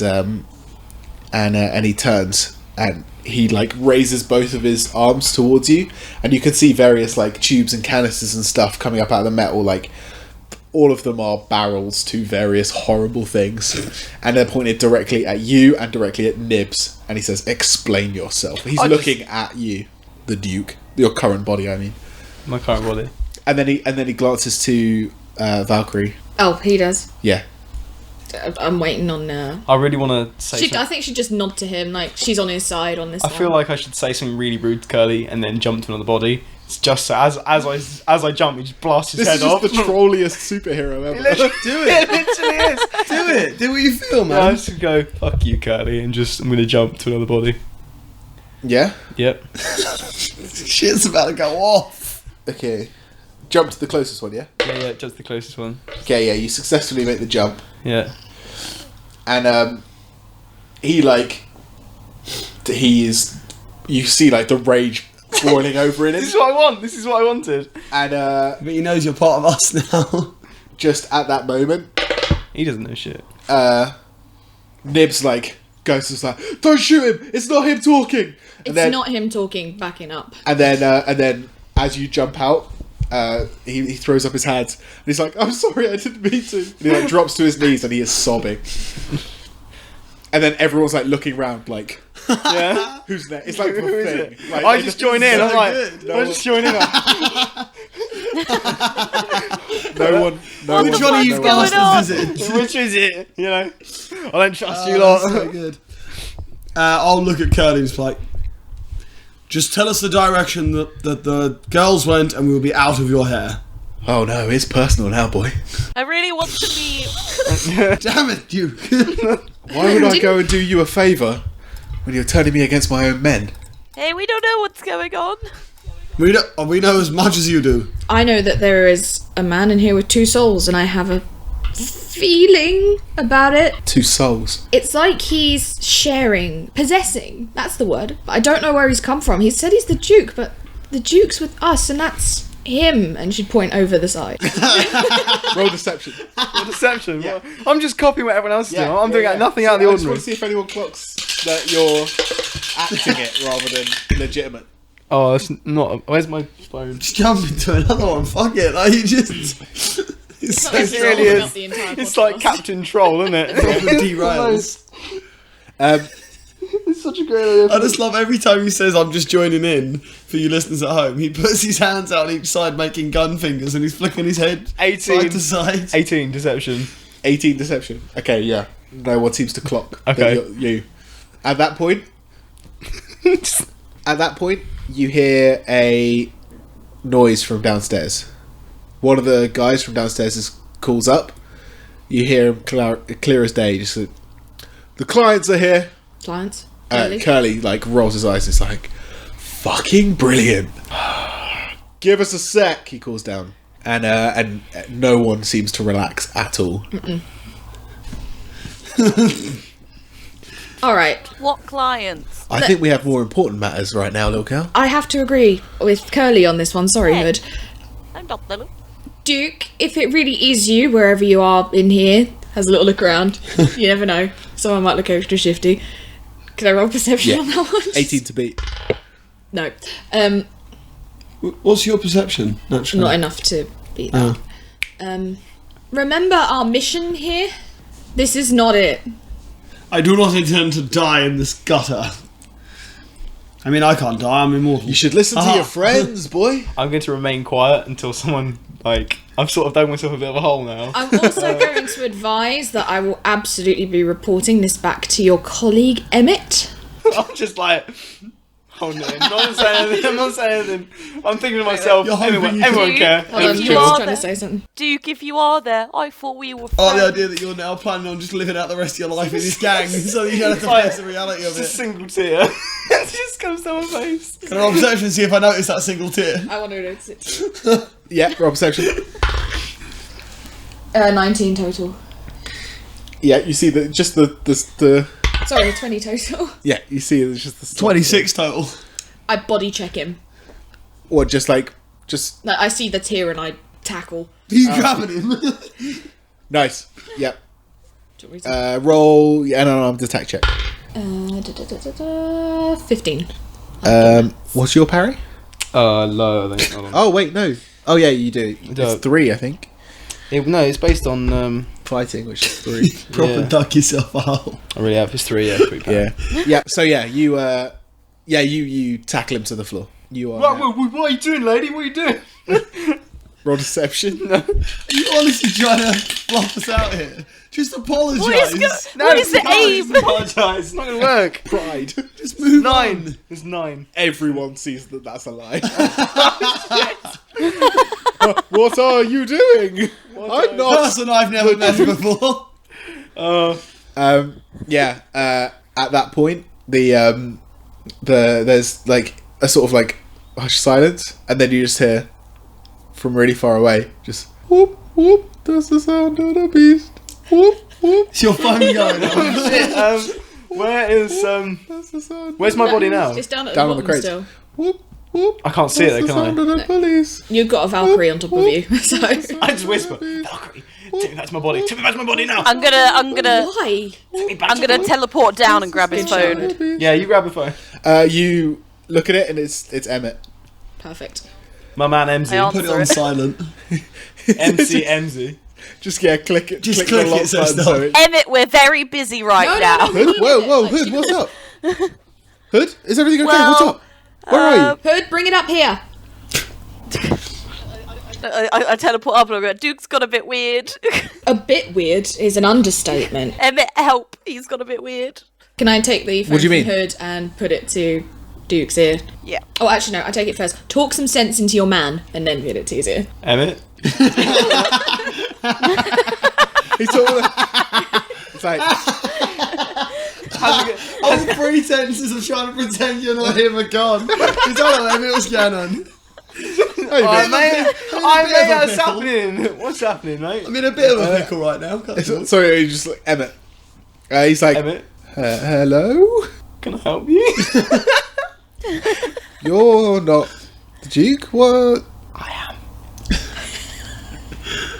Speaker 1: he turns and he like raises both of his arms towards you, and you can see various like tubes and canisters and stuff coming up out of the metal. Like all of them are barrels to various horrible things, and they're pointed directly at you and directly at Nibs. And he says, "Explain yourself." He's looking at you, the Duke, your current body. I mean,
Speaker 5: My current body.
Speaker 1: and then he glances to Valkyrie.
Speaker 2: Oh, he does.
Speaker 1: Yeah.
Speaker 2: I'm waiting on.
Speaker 5: I really want to say.
Speaker 2: I think she'd just nod to him, like she's on his side on this.
Speaker 5: I feel like I should say something really rude to Curly and then jump to another body. It's just so as I jump, he just blasts his head off.
Speaker 1: This is just the trolliest superhero ever.
Speaker 3: Do it.
Speaker 5: It literally is.
Speaker 3: Do it. Do what you feel,
Speaker 5: Yeah, I
Speaker 3: man.
Speaker 5: just go, fuck you, Curly, and I'm gonna jump to another body.
Speaker 1: Yeah?
Speaker 5: Yep.
Speaker 3: Shit's about to go off.
Speaker 1: Okay. Jump to the closest one, yeah?
Speaker 5: Yeah, just the closest one.
Speaker 1: Okay, yeah, you successfully make the jump.
Speaker 5: Yeah.
Speaker 1: And you see like the rage boiling over in him.
Speaker 5: This is what I want. This is what I wanted.
Speaker 1: And
Speaker 3: But he knows you're part of us now.
Speaker 1: just at that moment,
Speaker 5: He doesn't know shit.
Speaker 1: Nibs like goes to like, don't shoot him! It's not him talking.
Speaker 2: It's not him talking, backing up.
Speaker 1: And then as you jump out, he throws up his hands and he's like, I'm sorry, I didn't mean to. And he like drops to his knees and he is sobbing. And then everyone's like looking around like,
Speaker 5: Yeah.
Speaker 1: who's next? It's like the
Speaker 5: Who is
Speaker 1: thing.
Speaker 5: it?
Speaker 1: Like,
Speaker 5: I just join in.
Speaker 3: so
Speaker 5: I'm like,
Speaker 3: good.
Speaker 1: No
Speaker 5: I just join in.
Speaker 1: no one.
Speaker 3: Which one of you
Speaker 4: going on?
Speaker 3: bastards is it?
Speaker 5: Which is it? You know, I don't trust you
Speaker 3: That's
Speaker 5: lot.
Speaker 3: so good. I'll look at Curly and just be like, just tell us the direction that the girls went and we'll be out of your hair.
Speaker 1: Oh no, it's personal now, boy.
Speaker 4: I really want to be.
Speaker 3: Damn it, Duke.
Speaker 1: Why would I go and do you a favour when you're turning me against my own men?
Speaker 4: Hey, we don't know what's going on.
Speaker 3: we know as much as you do.
Speaker 2: I know that there is a man in here with 2 souls, and I have a feeling about it.
Speaker 1: 2 souls.
Speaker 2: It's like he's possessing. That's the word. But I don't know where he's come from. He said he's the Duke, but the Duke's with us, and that's him. And she'd point over the side.
Speaker 1: Roll deception.
Speaker 5: Deception.
Speaker 1: Yeah.
Speaker 5: I'm just copying what everyone else is doing. I'm doing
Speaker 1: yeah.
Speaker 5: nothing out of the
Speaker 1: I just
Speaker 5: ordinary.
Speaker 1: want to see if anyone clocks that you're acting it rather than legitimate.
Speaker 5: Oh, that's not. Where's my phone?
Speaker 3: Just jump into another one. Fuck it. Like, you just. It's so
Speaker 5: It really
Speaker 2: Rolling
Speaker 5: is.
Speaker 2: up the entire
Speaker 5: It's
Speaker 2: podcast.
Speaker 5: like Captain Troll, isn't it?
Speaker 3: proper derails.
Speaker 5: It's such a great idea.
Speaker 3: I just love every time he says, I'm just joining in, for you listeners at home, he puts his hands out on each side making gun fingers and he's flicking his head
Speaker 5: 18.
Speaker 3: side to side.
Speaker 5: 18 deception.
Speaker 1: 18 deception. Okay, yeah. No one seems to clock that
Speaker 5: Okay.
Speaker 1: you. At that point, you hear a noise from downstairs. One of the guys from downstairs calls up. You hear him clear as day. Just the clients are here.
Speaker 2: Clients.
Speaker 1: Curly like rolls his eyes. It's like, fucking brilliant. Give us a sec. He calls down, and no one seems to relax at all.
Speaker 2: All right.
Speaker 4: What clients?
Speaker 1: I think we have more important matters right now, little girl.
Speaker 2: I have to agree with Curly on this one. Sorry,
Speaker 4: Hey.
Speaker 2: Hood.
Speaker 4: I'm not little.
Speaker 2: Duke, if it really is you, wherever you are in here, has a little look around. You never know. Someone might look extra shifty. Can I roll perception
Speaker 1: Yeah.
Speaker 2: on that one?
Speaker 1: 18 to beat.
Speaker 2: No.
Speaker 3: What's your perception, naturally?
Speaker 2: Not enough to beat that. Remember our mission here? This is not it.
Speaker 3: I do not intend to die in this gutter. I mean, I can't die, I'm immortal.
Speaker 1: You should listen to
Speaker 3: Aha.
Speaker 1: your friends, boy.
Speaker 5: I'm going to remain quiet until someone, like, I've sort of dug myself a bit of a hole now.
Speaker 2: I'm also going to advise that I will absolutely be reporting this back to your colleague, Emmett.
Speaker 5: I'm just like, oh no, I'm not saying anything. I'm not saying anything. I'm thinking to myself,
Speaker 3: You're hoping
Speaker 5: everyone,
Speaker 3: you
Speaker 5: everyone
Speaker 4: can-
Speaker 5: care.
Speaker 2: Hold on,
Speaker 4: If you
Speaker 2: Chris is
Speaker 4: are
Speaker 2: trying
Speaker 4: the-
Speaker 2: to say something.
Speaker 4: Duke, if you are there, I thought we were friends.
Speaker 3: Oh, the idea that you're now planning on just living out the rest of your life in this gang so that you don't have to
Speaker 5: Like,
Speaker 3: face the reality of
Speaker 5: Just a
Speaker 3: it.
Speaker 5: single tear. It just comes down my face.
Speaker 3: Can I roll perception and see if I notice that single tear?
Speaker 2: I want to notice it.
Speaker 1: Yeah, roll perception.
Speaker 2: 19 total.
Speaker 1: Yeah, you see the
Speaker 2: Sorry, 20 total.
Speaker 1: yeah, you see it's just the
Speaker 3: 26 total.
Speaker 2: I body check him.
Speaker 1: Or just
Speaker 2: Like, I see the tear and I tackle.
Speaker 3: He's grabbing him.
Speaker 1: nice. Yep.
Speaker 2: Do you want me to-
Speaker 1: Roll an attack check.
Speaker 2: 15.
Speaker 1: What's your parry?
Speaker 5: Low, I think. Hold on.
Speaker 1: Oh wait, no. Oh yeah, you do.
Speaker 5: No.
Speaker 1: It's 3, I think.
Speaker 5: No, it's based on,
Speaker 1: Fighting, which is 3.
Speaker 3: Proper
Speaker 5: Yeah.
Speaker 3: duck yourself out.
Speaker 5: I really have. It's 3, yeah. 3
Speaker 1: yeah. Yeah. So yeah, you tackle him to the floor. You are. now-
Speaker 5: What are you doing, lady? What are you doing?
Speaker 1: Roll deception.
Speaker 3: Are you honestly trying to fluff us out here? Just apologise.
Speaker 4: What is the aim?
Speaker 5: Apologise. It's not going to work.
Speaker 1: Pride.
Speaker 3: Just move
Speaker 5: 9.
Speaker 3: on.
Speaker 5: It's 9.
Speaker 1: Everyone sees that that's a lie. What are you doing? I'm not.
Speaker 3: Person I've never met before.
Speaker 1: Yeah. At that point, there's like a sort of like hush silence, and then you just hear from really far away, just whoop whoop. That's the sound of the beast. Whoop whoop.
Speaker 3: It's your phone going on.
Speaker 5: Shit. Where is
Speaker 1: That's the sound.
Speaker 5: Where's my body now?
Speaker 2: It's down at
Speaker 1: Down
Speaker 2: the
Speaker 1: on the
Speaker 2: bottom
Speaker 1: crates.
Speaker 2: still.
Speaker 1: Whoop whoop.
Speaker 5: I can't see it
Speaker 1: That's
Speaker 5: though,
Speaker 1: the
Speaker 5: can
Speaker 1: sound of the police.
Speaker 2: You've got a Valkyrie on top of you, so.
Speaker 5: I just whisper, Valkyrie, take me back to my body. Take me back to my body now.
Speaker 4: I'm gonna
Speaker 2: Why?
Speaker 4: I'm gonna teleport down and grab his phone.
Speaker 5: Yeah, you grab the phone.
Speaker 1: You look at it, and it's Emmett.
Speaker 2: Perfect.
Speaker 5: My man MZ.
Speaker 4: I
Speaker 3: Put it on
Speaker 4: answer it.
Speaker 3: silent.
Speaker 5: MC MZ.
Speaker 1: Just click it.
Speaker 3: Just
Speaker 1: click
Speaker 3: click
Speaker 1: the lock
Speaker 3: it, so
Speaker 1: button.
Speaker 3: stop.
Speaker 1: So it,
Speaker 4: Emmett, we're very busy right now.
Speaker 1: Hood? Whoa, Hood, what's up? Hood, is everything okay? What's up? Where are you?
Speaker 2: Hood, bring it up here.
Speaker 4: I teleport up and I go, Duke's got a bit weird.
Speaker 2: A bit weird is an understatement.
Speaker 4: Emmett, help. He's got a bit weird.
Speaker 2: Can I take the phone
Speaker 1: What do you
Speaker 2: from
Speaker 1: mean?
Speaker 2: Hood and put it to Duke's ear?
Speaker 4: Yeah.
Speaker 2: Oh, actually, no, I take it first. Talk some sense into your man and then put it to his ear.
Speaker 5: Emmett.
Speaker 1: He's talking. It's like
Speaker 3: All pretenses of trying to pretend you're not him are gone. You don't know what's going on.
Speaker 5: I mate,
Speaker 3: bit of a
Speaker 5: what's
Speaker 3: pickle.
Speaker 5: happening? What's happening, mate?
Speaker 3: I'm in a bit of a pickle right now. Can't talk.
Speaker 1: sorry, he's just like Emmett. He's like,
Speaker 5: Emmett,
Speaker 1: hello.
Speaker 5: can I help you?
Speaker 1: You're not the Duke. What?
Speaker 5: I am.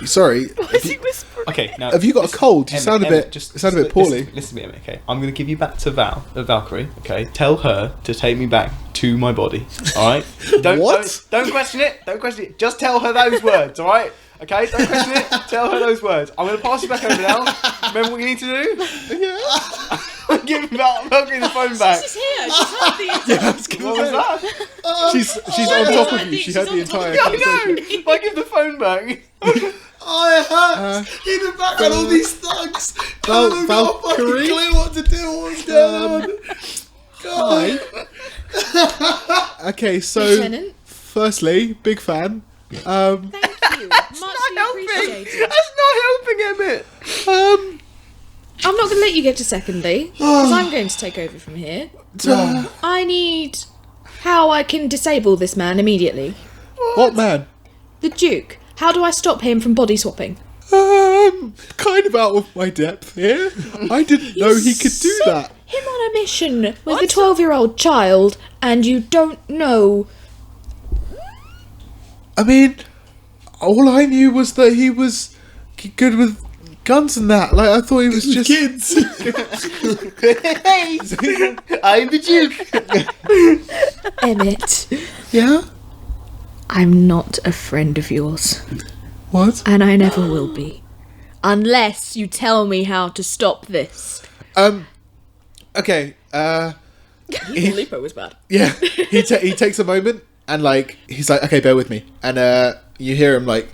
Speaker 1: Sorry.
Speaker 4: Why is he whispering?
Speaker 5: Okay, now.
Speaker 1: Have you got a cold? You
Speaker 5: Emmett,
Speaker 1: sound a
Speaker 5: Emmett,
Speaker 1: bit. You sound a bit poorly.
Speaker 5: Listen to me, Emmett, okay? I'm going to give you back to Valkyrie, okay? Tell her to take me back to my body, alright?
Speaker 1: What?
Speaker 5: Don't question it. Don't question it. Just tell her those words, alright? Okay? Don't question it. Tell her those words. I'm going to pass you back over now. Remember what you need to do?
Speaker 1: Yeah.
Speaker 5: Give Valkyrie the phone back.
Speaker 2: She's here. She's had the
Speaker 5: What was that?
Speaker 1: She's on top of you. She
Speaker 2: She's
Speaker 1: heard the
Speaker 2: on top
Speaker 1: entire
Speaker 2: of you.
Speaker 1: conversation.
Speaker 5: If I give the phone back.
Speaker 3: I heard in the background all these thugs. I haven't got a fucking
Speaker 1: Valkyrie?
Speaker 3: clue what to do or what's going on. God.
Speaker 1: Okay, so
Speaker 2: Lieutenant.
Speaker 1: firstly, big fan.
Speaker 2: Thank you. Much
Speaker 5: Helping.
Speaker 2: appreciated.
Speaker 5: That's not helping, Emmett.
Speaker 2: I'm not going to let you get to secondly, because I'm going to take over from here. I need how I can disable this man immediately.
Speaker 1: What man?
Speaker 2: The Duke. How do I stop him from body swapping?
Speaker 1: Kind of out of my depth here. I didn't know he could do
Speaker 2: Sent
Speaker 1: that.
Speaker 2: him on a mission with a 12-year-old child, and you don't know.
Speaker 1: I mean, all I knew was that he was good with guns and that. Like, I thought he was just
Speaker 3: Kids.
Speaker 5: Hey, I'm the Duke.
Speaker 2: Emmett,
Speaker 1: Yeah.
Speaker 2: I'm not a friend of yours,
Speaker 1: What?
Speaker 2: and I never will be. Unless you tell me how to stop this.
Speaker 1: Okay.
Speaker 2: Lupo was bad.
Speaker 1: Yeah. He takes a moment and like he's like, okay, bear with me, and you hear him like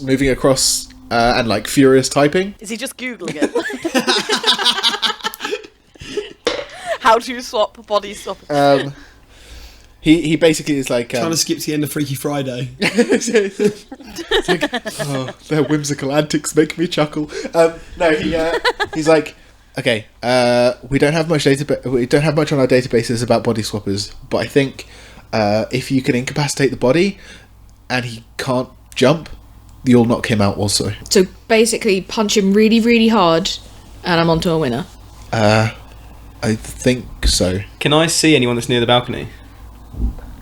Speaker 1: moving across and like furious typing.
Speaker 4: Is he just Googling it? How to swap body swap?
Speaker 1: He basically is like
Speaker 3: Trying to skip to the end of Freaky Friday.
Speaker 1: it's like, oh, their whimsical antics make me chuckle. No, he's like, okay, we don't have much we don't have much on our databases about body swappers, but I think if you can incapacitate the body and he can't jump, you'll knock him out also.
Speaker 2: So basically, punch him really, really hard, and I'm onto a winner.
Speaker 1: I think so.
Speaker 5: Can I see anyone that's near the balcony?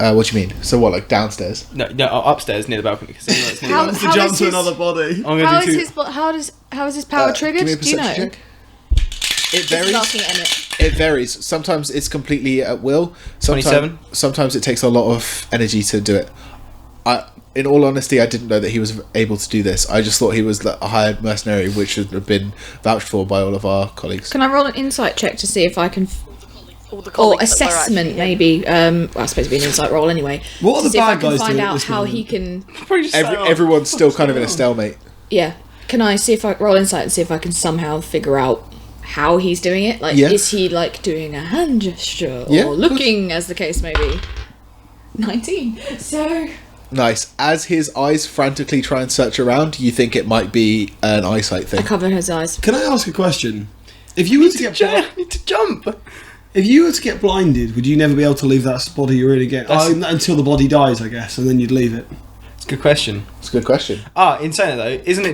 Speaker 1: What do you mean? So what, like downstairs?
Speaker 5: No, upstairs near the balcony. Cause anyone that's near
Speaker 2: How-
Speaker 5: the
Speaker 3: To
Speaker 2: how
Speaker 3: jump
Speaker 2: is
Speaker 3: to
Speaker 2: his-
Speaker 3: another body.
Speaker 5: I'm gonna
Speaker 2: How
Speaker 5: do
Speaker 2: is
Speaker 5: two.
Speaker 2: his power triggered?
Speaker 1: Give me a
Speaker 2: Do you know?
Speaker 1: perception check. It
Speaker 2: Just
Speaker 1: varies.
Speaker 2: asking Emmett.
Speaker 1: It varies. Sometimes it's completely at will.
Speaker 5: 27.
Speaker 1: Sometimes it takes a lot of energy to do it. In all honesty, I didn't know that he was able to do this. I just thought he was a hired mercenary, which should have been vouched for by all of our colleagues.
Speaker 2: Can I roll an insight check to see if I can
Speaker 4: all the
Speaker 2: or
Speaker 4: colleagues that we're
Speaker 2: assessment,
Speaker 4: actually in.
Speaker 2: maybe. Well, I suppose it'd be an insight roll anyway.
Speaker 3: What are
Speaker 2: to
Speaker 3: the
Speaker 2: see if I
Speaker 3: bad
Speaker 2: can
Speaker 3: guys
Speaker 2: find
Speaker 3: doing at
Speaker 2: out
Speaker 3: this
Speaker 2: how
Speaker 3: moment?
Speaker 2: he can.
Speaker 5: Probably just say,
Speaker 1: Everyone's still kind of in a stalemate.
Speaker 2: Yeah. Can I see if I roll insight and see if I can somehow figure out how he's doing it? Like,
Speaker 1: Yeah.
Speaker 2: is he like doing a hand gesture
Speaker 1: Yeah,
Speaker 2: or
Speaker 1: of
Speaker 2: looking, as the case may be? 19. So
Speaker 1: Nice. As his eyes frantically try and search around, you think it might be an eyesight
Speaker 2: I
Speaker 1: thing.
Speaker 2: cover his eyes.
Speaker 3: Can I ask a question? If you were to get
Speaker 5: need to jump.
Speaker 3: if you were to get blinded, would you never be able to leave that body you're in again? Until the body dies, I guess, and then you'd leave it.
Speaker 5: It's a good question.
Speaker 1: It's a good question.
Speaker 5: In saying it though, isn't it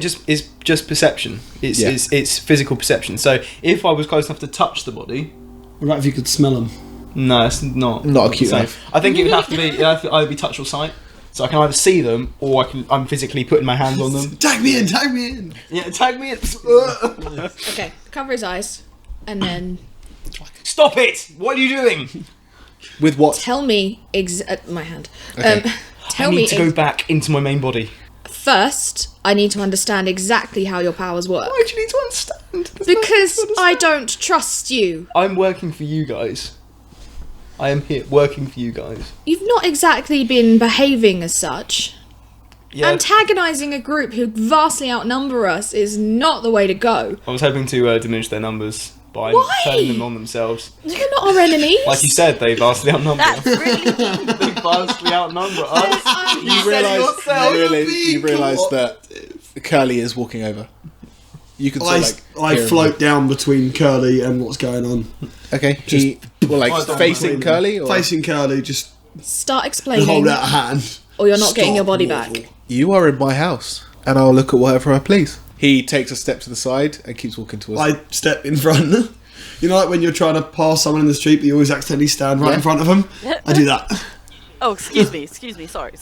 Speaker 5: just perception? It's,
Speaker 1: Yeah.
Speaker 5: it's physical perception. So if I was close enough to touch the body,
Speaker 3: What about if you could smell them?
Speaker 5: no, it's not
Speaker 1: acute
Speaker 5: the same.
Speaker 1: enough.
Speaker 5: I think it would have to be either be touch or sight. So I can either see them or I'm physically putting my hands on them.
Speaker 3: Tag me in, tag me in.
Speaker 5: Yeah, tag me in.
Speaker 2: Okay, cover his eyes, and then
Speaker 5: Stop it! What are you doing?
Speaker 1: With what?
Speaker 2: tell me my hand.
Speaker 1: Okay.
Speaker 2: Tell
Speaker 5: I
Speaker 2: me
Speaker 5: need to go back into my main body.
Speaker 2: first. I need to understand exactly how your powers work
Speaker 5: Why do you need to understand?
Speaker 2: because I don't trust you.
Speaker 5: I'm working for you guys. I am here working for you guys.
Speaker 2: You've not exactly been behaving as such.
Speaker 5: Yeah,
Speaker 2: Antagonizing a group who vastly outnumber us is not the way to go.
Speaker 5: I was hoping to diminish their numbers by
Speaker 2: Why?
Speaker 5: turning them on themselves.
Speaker 2: You're not our enemies.
Speaker 5: Like you said, they vastly outnumber
Speaker 4: That's
Speaker 5: us.
Speaker 4: really
Speaker 5: They vastly outnumber us.
Speaker 1: You realise that Curly is walking over. You can sort of
Speaker 3: I
Speaker 1: hear him.
Speaker 3: float down between Curly and what's going on.
Speaker 1: Okay.
Speaker 3: Just-
Speaker 1: Facing Curly, or
Speaker 3: Facing Curly, just
Speaker 2: Start
Speaker 3: hold
Speaker 2: explaining,
Speaker 3: out a hand.
Speaker 2: or you're not getting your
Speaker 3: Stop,
Speaker 2: body
Speaker 3: Mortal.
Speaker 2: back.
Speaker 1: you are in my house, and I'll look at whatever I please. He takes a step to the side and keeps walking towards.
Speaker 3: I step in front. You know, like when you're trying to pass someone in the street, but you always accidentally stand right in front of them. I do that.
Speaker 4: Oh, excuse me. Sorry.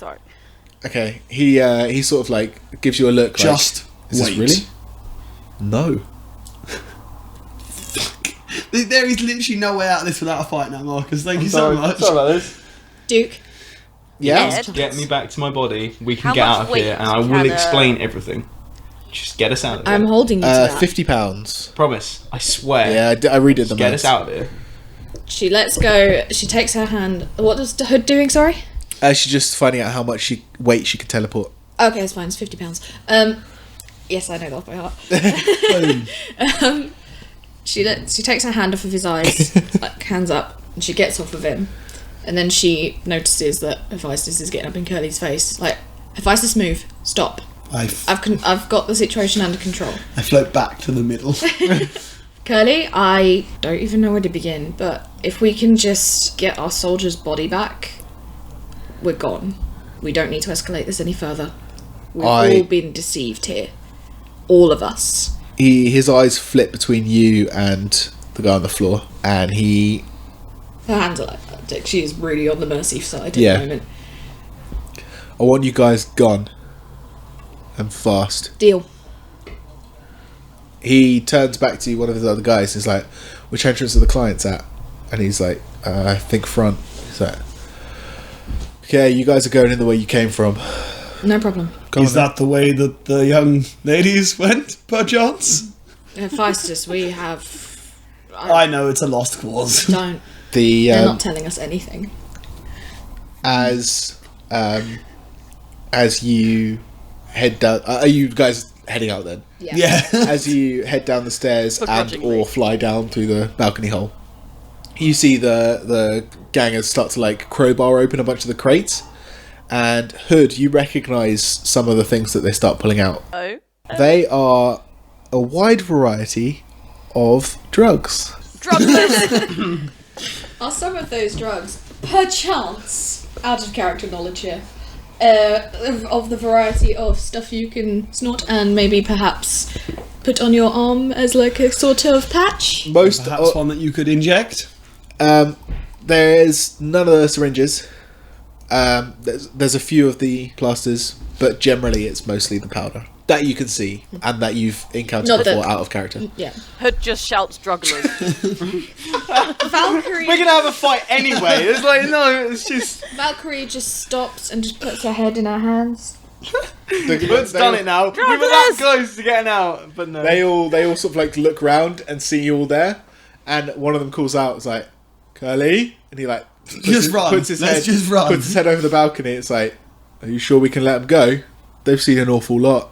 Speaker 1: Okay. He sort of like gives you a look.
Speaker 3: Just
Speaker 1: like, is
Speaker 3: wait.
Speaker 1: this really? No.
Speaker 3: There is literally no way out of this without a fight now, Marcus. Thank you so much.
Speaker 5: Sorry about this.
Speaker 2: Duke,
Speaker 1: Yeah.
Speaker 4: Ed,
Speaker 5: Get me back to my body. We can
Speaker 4: How
Speaker 5: get
Speaker 4: much
Speaker 5: out of
Speaker 4: weight
Speaker 5: here, and I
Speaker 4: can,
Speaker 5: will explain everything. Just get us out of here.
Speaker 2: I'm holding you to that.
Speaker 1: £50.
Speaker 5: Promise. I swear.
Speaker 1: Yeah, I redid the
Speaker 5: Get
Speaker 1: maths.
Speaker 5: us out of here.
Speaker 2: She lets go. She takes her hand. What is the hood doing? Sorry.
Speaker 1: She's just finding out how much weight she can teleport.
Speaker 2: Okay, it's fine. It's £50. Yes, I know that off by heart.
Speaker 3: Boom.
Speaker 2: She takes her hand off of his eyes, like hands up, and she gets off of him, and then she notices that Hephaestus is getting up in Curly's face. Like, Hephaestus, move, stop. I've got the situation under control.
Speaker 3: I float back to the middle.
Speaker 2: Curly, I don't even know where to begin, but if we can just get our soldier's body back, we're gone. We don't need to escalate this any further. We've all been deceived here. All of us.
Speaker 1: His eyes flip between you and the guy on the floor, and he...
Speaker 2: Her hands are like that. She is really on the mercy side at
Speaker 1: Yeah.
Speaker 2: the moment.
Speaker 1: I want you guys gone. And fast.
Speaker 2: Deal.
Speaker 1: He turns back to one of his other guys and is like, which entrance are the clients at? And he's like, I think front. He's like, okay, you guys are going in the way you came from.
Speaker 2: No problem.
Speaker 1: Go
Speaker 3: Is
Speaker 1: on
Speaker 3: that the way that the young ladies went, perchance?
Speaker 2: Hephaestus, we have...
Speaker 3: I know, it's a lost cause.
Speaker 2: Don't.
Speaker 1: The
Speaker 2: They're not telling us anything.
Speaker 1: as you head down, are you guys heading out then?
Speaker 3: Yeah.
Speaker 1: As you head down the stairs and
Speaker 4: Begrudgingly.
Speaker 1: or fly down through the balcony hole, you see the gangers start to like crowbar open a bunch of the crates. And Hood, you recognise some of the things that they start pulling out.
Speaker 4: Oh.
Speaker 1: They are a wide variety of drugs.
Speaker 4: Drugless.
Speaker 2: Are some of those drugs, perchance, out of character knowledge here, of the variety of stuff you can snort and maybe perhaps put on your arm as like a sort of patch?
Speaker 1: Most
Speaker 3: Perhaps one that you could inject?
Speaker 1: there's none of the syringes. There's a few of the plasters, but generally it's mostly the powder that you can see and that you've encountered
Speaker 2: Not
Speaker 1: before
Speaker 2: that-
Speaker 1: out of character.
Speaker 2: Yeah.
Speaker 4: Hood just shouts drugglers.
Speaker 2: Valkyrie.
Speaker 5: We're gonna have a fight anyway. It's like no, it's just
Speaker 2: Valkyrie just stops and just puts her head in her hands.
Speaker 5: Hood's done it now. We were that close to getting out, but no.
Speaker 1: They all sort of like look round and see you all there, and one of them calls out, "It's like, Curly, and he like
Speaker 3: Just run.
Speaker 1: puts his
Speaker 3: Let's
Speaker 1: head
Speaker 3: just run.
Speaker 1: puts his head over the balcony. It's like, are you sure we can let them go? They've seen an awful lot.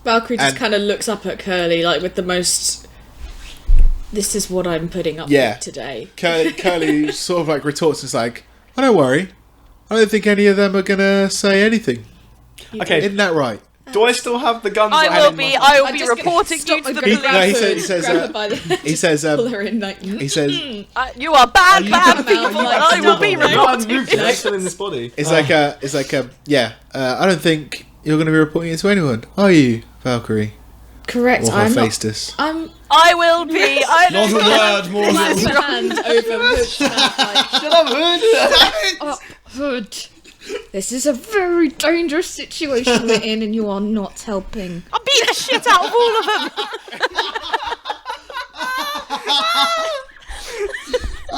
Speaker 2: Valkyrie just
Speaker 1: And-
Speaker 2: kind of looks up at Curly, like with the most. This is what I'm putting up
Speaker 1: Yeah.
Speaker 2: with today.
Speaker 1: Curly sort of like retorts, it's like, oh, don't worry. I don't think any of them are gonna say anything.
Speaker 5: Okay.
Speaker 1: Isn't that right?
Speaker 5: Do I still have the guns?
Speaker 4: I
Speaker 5: had
Speaker 4: will
Speaker 5: in my
Speaker 4: be.
Speaker 5: hand?
Speaker 4: I will
Speaker 2: I'm
Speaker 4: be
Speaker 2: just gonna
Speaker 4: reporting
Speaker 2: stop
Speaker 4: you to
Speaker 2: and
Speaker 4: the
Speaker 2: grab
Speaker 4: police.
Speaker 2: her,
Speaker 1: he says,
Speaker 2: grab her by the
Speaker 1: he says,
Speaker 2: pull her in like.
Speaker 1: he says,
Speaker 4: You are bad,
Speaker 2: you
Speaker 4: bad
Speaker 2: come out
Speaker 4: people,
Speaker 2: like
Speaker 4: and I will be
Speaker 2: double.
Speaker 5: No, I haven't
Speaker 4: reporting.
Speaker 5: moved yet. I'm still in this body.
Speaker 1: it's like yeah. I don't think you're gonna be reporting it to anyone, are you, Valkyrie
Speaker 2: Correct.
Speaker 1: or
Speaker 2: I'm not.
Speaker 1: Hephaestos?
Speaker 2: I'm.
Speaker 4: I will be. I
Speaker 3: Not
Speaker 4: don't
Speaker 3: a word more.
Speaker 2: Claps her hand over Hood's mouth, like,
Speaker 5: Shut up, Hood!
Speaker 2: oh, Hood. This is a very dangerous situation we're in, and you are not helping.
Speaker 4: I'll beat the shit out of all of them.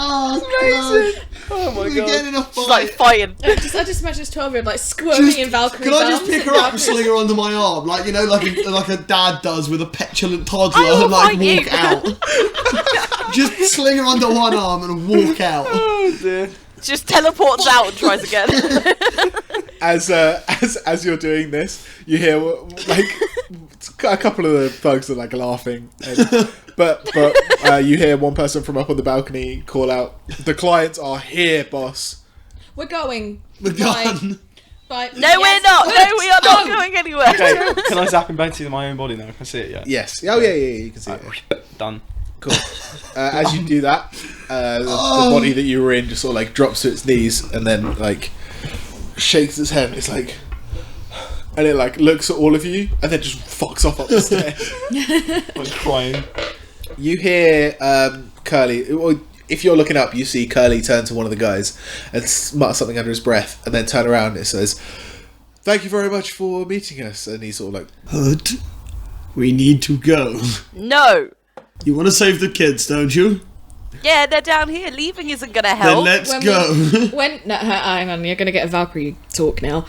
Speaker 3: Oh,
Speaker 5: Oh my
Speaker 3: we're
Speaker 5: god.
Speaker 3: getting in a
Speaker 4: She's like
Speaker 3: fight.
Speaker 4: fighting.
Speaker 2: I just imagine this 12-year-old like squirming in Valkyrie's
Speaker 3: Can I just
Speaker 2: arms
Speaker 3: pick
Speaker 2: and
Speaker 3: her up and
Speaker 2: Valkyrie's-
Speaker 3: sling her under my arm, like you know, like a dad does with a petulant toddler,
Speaker 4: I will
Speaker 3: and like
Speaker 4: fight you.
Speaker 3: walk out. Just sling her under one arm and walk out.
Speaker 5: Oh dear.
Speaker 4: Just teleports out and tries again.
Speaker 1: As you're doing this, you hear like a couple of the thugs are like laughing, but you hear one person from up on the balcony call out, "The clients are here, boss."
Speaker 2: We're going.
Speaker 3: The
Speaker 2: Bye.
Speaker 3: gun.
Speaker 2: Bye.
Speaker 4: No, we're not. No, we are not going anywhere.
Speaker 5: Okay, can I zap him back to my own body now? Can I see it yet?
Speaker 1: Yes. Oh yeah, you can see it.
Speaker 5: Done.
Speaker 1: Cool. As you do that, the body that you were in just sort of like drops to its knees and then like shakes its head. It's like, and it like looks at all of you and then just fucks off up the stairs.
Speaker 5: I'm crying.
Speaker 1: You hear Curly. Well, if you're looking up, you see Curly turn to one of the guys and mutter something under his breath, and then turn around and it says, "Thank you very much for meeting us." And he's sort of like,
Speaker 3: Hood, we need to go.
Speaker 4: No.
Speaker 3: You want to save the kids, don't you?
Speaker 4: Yeah, they're down here. Leaving isn't gonna
Speaker 3: Then
Speaker 4: help.
Speaker 3: let's
Speaker 2: When
Speaker 3: go.
Speaker 2: No, hang on, you're gonna get a Valkyrie talk now.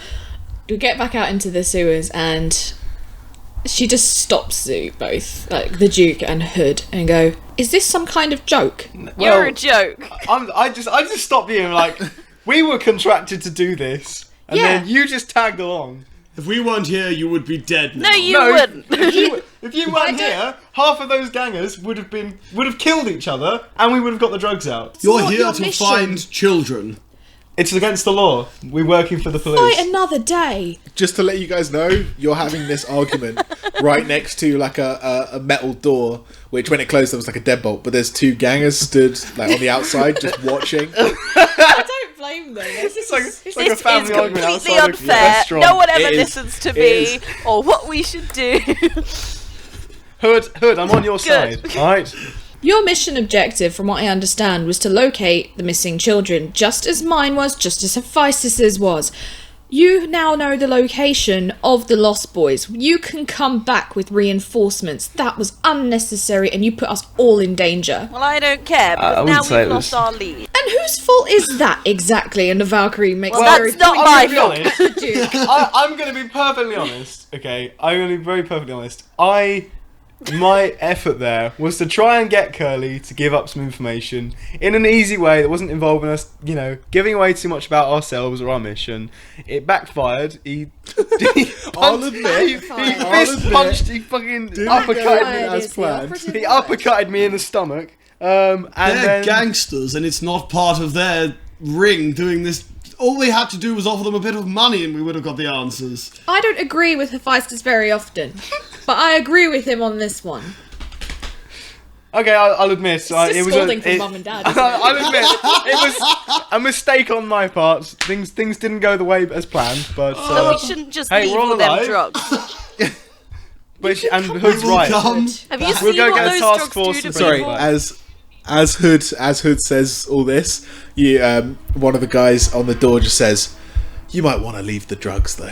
Speaker 2: We get back out into the sewers and she just stops you both, like the Duke and Hood, and go, "Is this some kind of joke?"
Speaker 4: You're a joke.
Speaker 5: I just stopped you and like, we were contracted to do this, and
Speaker 2: Yeah.
Speaker 5: then you just tagged along.
Speaker 3: If we weren't here, you would be dead now.
Speaker 4: No, you wouldn't.
Speaker 5: If you weren't here, half of those gangers would have killed each other, and we would have got the drugs out.
Speaker 3: You're
Speaker 2: not
Speaker 3: here
Speaker 2: your
Speaker 3: to
Speaker 2: mission.
Speaker 3: find children.
Speaker 5: It's against the law. We're working for the police.
Speaker 2: Fight another day.
Speaker 1: just to let you guys know, you're having this argument right next to like a metal door, which when it closed there was like a deadbolt, but there's two gangers stood like on the outside just watching.
Speaker 2: I don't blame them. It's
Speaker 5: like
Speaker 2: just,
Speaker 5: a family
Speaker 4: This is
Speaker 5: argument
Speaker 4: completely
Speaker 5: outside a
Speaker 4: unfair.
Speaker 5: restaurant.
Speaker 4: No one ever
Speaker 1: It is.
Speaker 4: listens to
Speaker 1: It
Speaker 4: me
Speaker 1: is.
Speaker 4: or what we should do.
Speaker 5: Hood, I'm on your side. All right.
Speaker 2: Your mission objective, from what I understand, was to locate the missing children, just as mine was, just as Hephaestus's was. You now know the location of the Lost Boys. You can come back with reinforcements. That was unnecessary, and you put us all in danger.
Speaker 4: Well, I don't care
Speaker 5: I
Speaker 4: because
Speaker 5: wouldn't
Speaker 4: now
Speaker 5: say
Speaker 4: we've
Speaker 5: it
Speaker 4: lost
Speaker 5: was-
Speaker 4: our lead.
Speaker 2: And whose fault is that exactly? And the Valkyrie makes
Speaker 4: Well,
Speaker 2: a very
Speaker 4: that's not
Speaker 2: pointed
Speaker 4: my
Speaker 5: I'm
Speaker 4: fault.
Speaker 5: gonna be honest.
Speaker 2: look at the Duke.
Speaker 5: I'm going to be perfectly honest. Okay, I'm going to be very perfectly honest. My effort there was to try and get Curly to give up some information in an easy way that wasn't involving us, giving away too much about ourselves or our mission. It backfired. He
Speaker 1: I'll admit,
Speaker 5: he
Speaker 2: I'll
Speaker 5: fist
Speaker 1: admit,
Speaker 5: punched. He fucking
Speaker 1: didn't
Speaker 5: uppercutted
Speaker 1: go
Speaker 5: me.
Speaker 1: as
Speaker 2: Is the
Speaker 1: planned.
Speaker 2: operative
Speaker 5: He
Speaker 2: word.
Speaker 5: uppercutted me in the stomach. And
Speaker 3: They're
Speaker 5: then
Speaker 3: gangsters, and it's not part of their ring doing this. All they had to do was offer them a bit of money, and we would have got the answers.
Speaker 2: I don't agree with Hephaestus very often, but I agree with him on this one.
Speaker 5: okay, I'll admit.
Speaker 2: It's just scolding from mum and dad, isn't it?
Speaker 5: I'll admit it was a mistake on my part. Things didn't go the way as planned, but
Speaker 4: So we shouldn't just
Speaker 5: hey,
Speaker 4: leave
Speaker 5: we're all
Speaker 4: all them
Speaker 5: alive.
Speaker 4: drugs.
Speaker 5: and Hood's
Speaker 3: We will
Speaker 5: right.
Speaker 3: come.
Speaker 4: Have you
Speaker 5: We'll
Speaker 4: seen
Speaker 5: go
Speaker 4: what
Speaker 5: get a
Speaker 4: those
Speaker 5: task
Speaker 4: drugs
Speaker 5: force
Speaker 4: do to
Speaker 5: and
Speaker 1: Sorry,
Speaker 4: people?
Speaker 1: as Hood says all this, you one of the guys on the door just says, "You might want to leave the drugs though."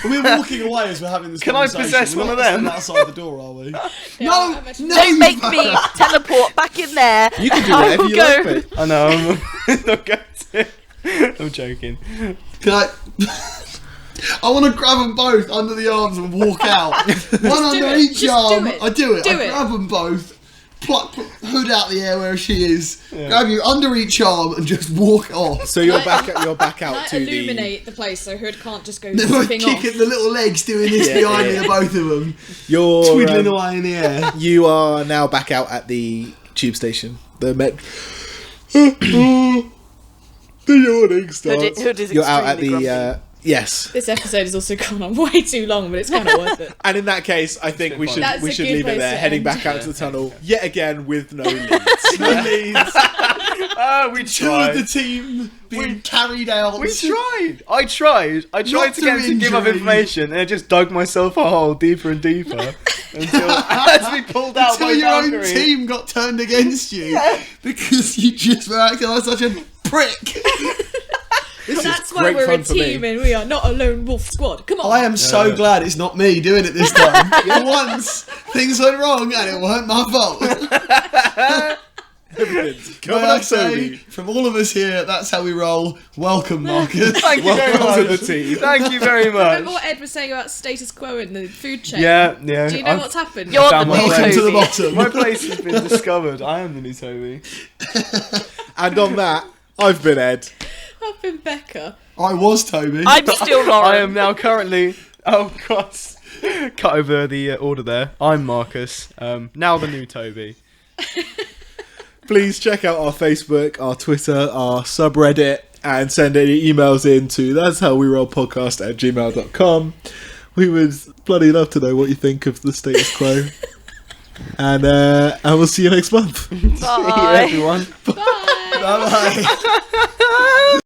Speaker 3: We're walking away as we're having this
Speaker 5: Can I
Speaker 3: conversation.
Speaker 5: possess
Speaker 3: We're
Speaker 5: one
Speaker 3: not
Speaker 5: of them?
Speaker 3: standing outside the door, are we?
Speaker 2: Yeah,
Speaker 3: No,
Speaker 2: I imagine-
Speaker 3: no,
Speaker 4: Don't make
Speaker 3: you
Speaker 4: me teleport back in there.
Speaker 1: You can do
Speaker 4: I
Speaker 1: whatever
Speaker 4: will
Speaker 1: you
Speaker 4: go.
Speaker 1: like, mate.
Speaker 5: I know. I'm not going to. I'm joking.
Speaker 3: Can I? I want to grab them both under the arms and walk out. One under
Speaker 2: it.
Speaker 3: each
Speaker 2: Just
Speaker 3: arm.
Speaker 2: do it.
Speaker 3: I do it.
Speaker 2: Do
Speaker 3: I
Speaker 2: it.
Speaker 3: grab them both pluck hood out the air where she is, grab you under each arm, and just walk off.
Speaker 1: So you're back out
Speaker 2: I
Speaker 1: to
Speaker 2: illuminate the place so Hood can't just go
Speaker 3: They're both
Speaker 2: zipping off.
Speaker 3: kicking the little legs, doing this behind me, the both of them,
Speaker 1: You're
Speaker 3: twiddling away in the air.
Speaker 1: You are now back out at the tube station. The yawning starts.
Speaker 4: Hood is
Speaker 1: You're out at
Speaker 4: extremely
Speaker 1: the
Speaker 4: grumpy.
Speaker 1: yes.
Speaker 2: This episode has also gone on way too long, but it's kind of worth it.
Speaker 1: And in that case, I think we should
Speaker 2: That's a good
Speaker 1: leave it
Speaker 2: place
Speaker 1: there.
Speaker 2: to
Speaker 1: Heading
Speaker 2: end.
Speaker 1: back out to the tunnel yet again with no leads. No leads.
Speaker 5: We
Speaker 3: Two of
Speaker 5: tried.
Speaker 3: the team being carried out.
Speaker 5: We tried. I tried
Speaker 3: Not
Speaker 5: to get him to give up
Speaker 3: through
Speaker 5: information, and I just dug myself a hole deeper and deeper until as we pulled out
Speaker 3: Until
Speaker 5: my
Speaker 3: your own
Speaker 5: Valkyrie.
Speaker 3: team got turned against you because you just were acting like such a prick.
Speaker 2: That's why
Speaker 1: great
Speaker 2: we're a
Speaker 1: fun for me.
Speaker 2: team and we are not a lone wolf squad. Come on.
Speaker 3: I am so glad it's not me doing it this time. For once, things went wrong and it weren't my fault.
Speaker 1: Everything's
Speaker 3: Coming
Speaker 1: coming up,
Speaker 3: up, say,
Speaker 1: Toby.
Speaker 3: from all of us here, that's how we roll. Welcome, Marcus.
Speaker 5: Thank you very
Speaker 1: Welcome to
Speaker 5: much.
Speaker 1: the team.
Speaker 5: Thank you very
Speaker 2: Remember
Speaker 5: much.
Speaker 2: what Ed was saying about status quo in the food chain?
Speaker 5: Yeah.
Speaker 2: Do you know
Speaker 5: I've-
Speaker 2: what's happened?
Speaker 4: You're
Speaker 5: Down
Speaker 4: the
Speaker 5: my
Speaker 4: new
Speaker 3: Welcome to the
Speaker 4: Toby.
Speaker 3: bottom.
Speaker 5: My place has been discovered. I am the new Toby.
Speaker 1: And on that, I've been Ed.
Speaker 2: I've been Becca.
Speaker 3: I was Toby.
Speaker 4: I'm still Lauren.
Speaker 5: I am now currently. Oh God! Cut over the order there. I'm Marcus. Now the new Toby.
Speaker 1: Please check out our Facebook, our Twitter, our subreddit, and send any emails in to that'showwerollpodcast@gmail.com. We would bloody love to know what you think of the status quo. And we'll see you next month.
Speaker 4: Bye.
Speaker 5: Everyone.
Speaker 2: Bye.
Speaker 3: Bye-bye.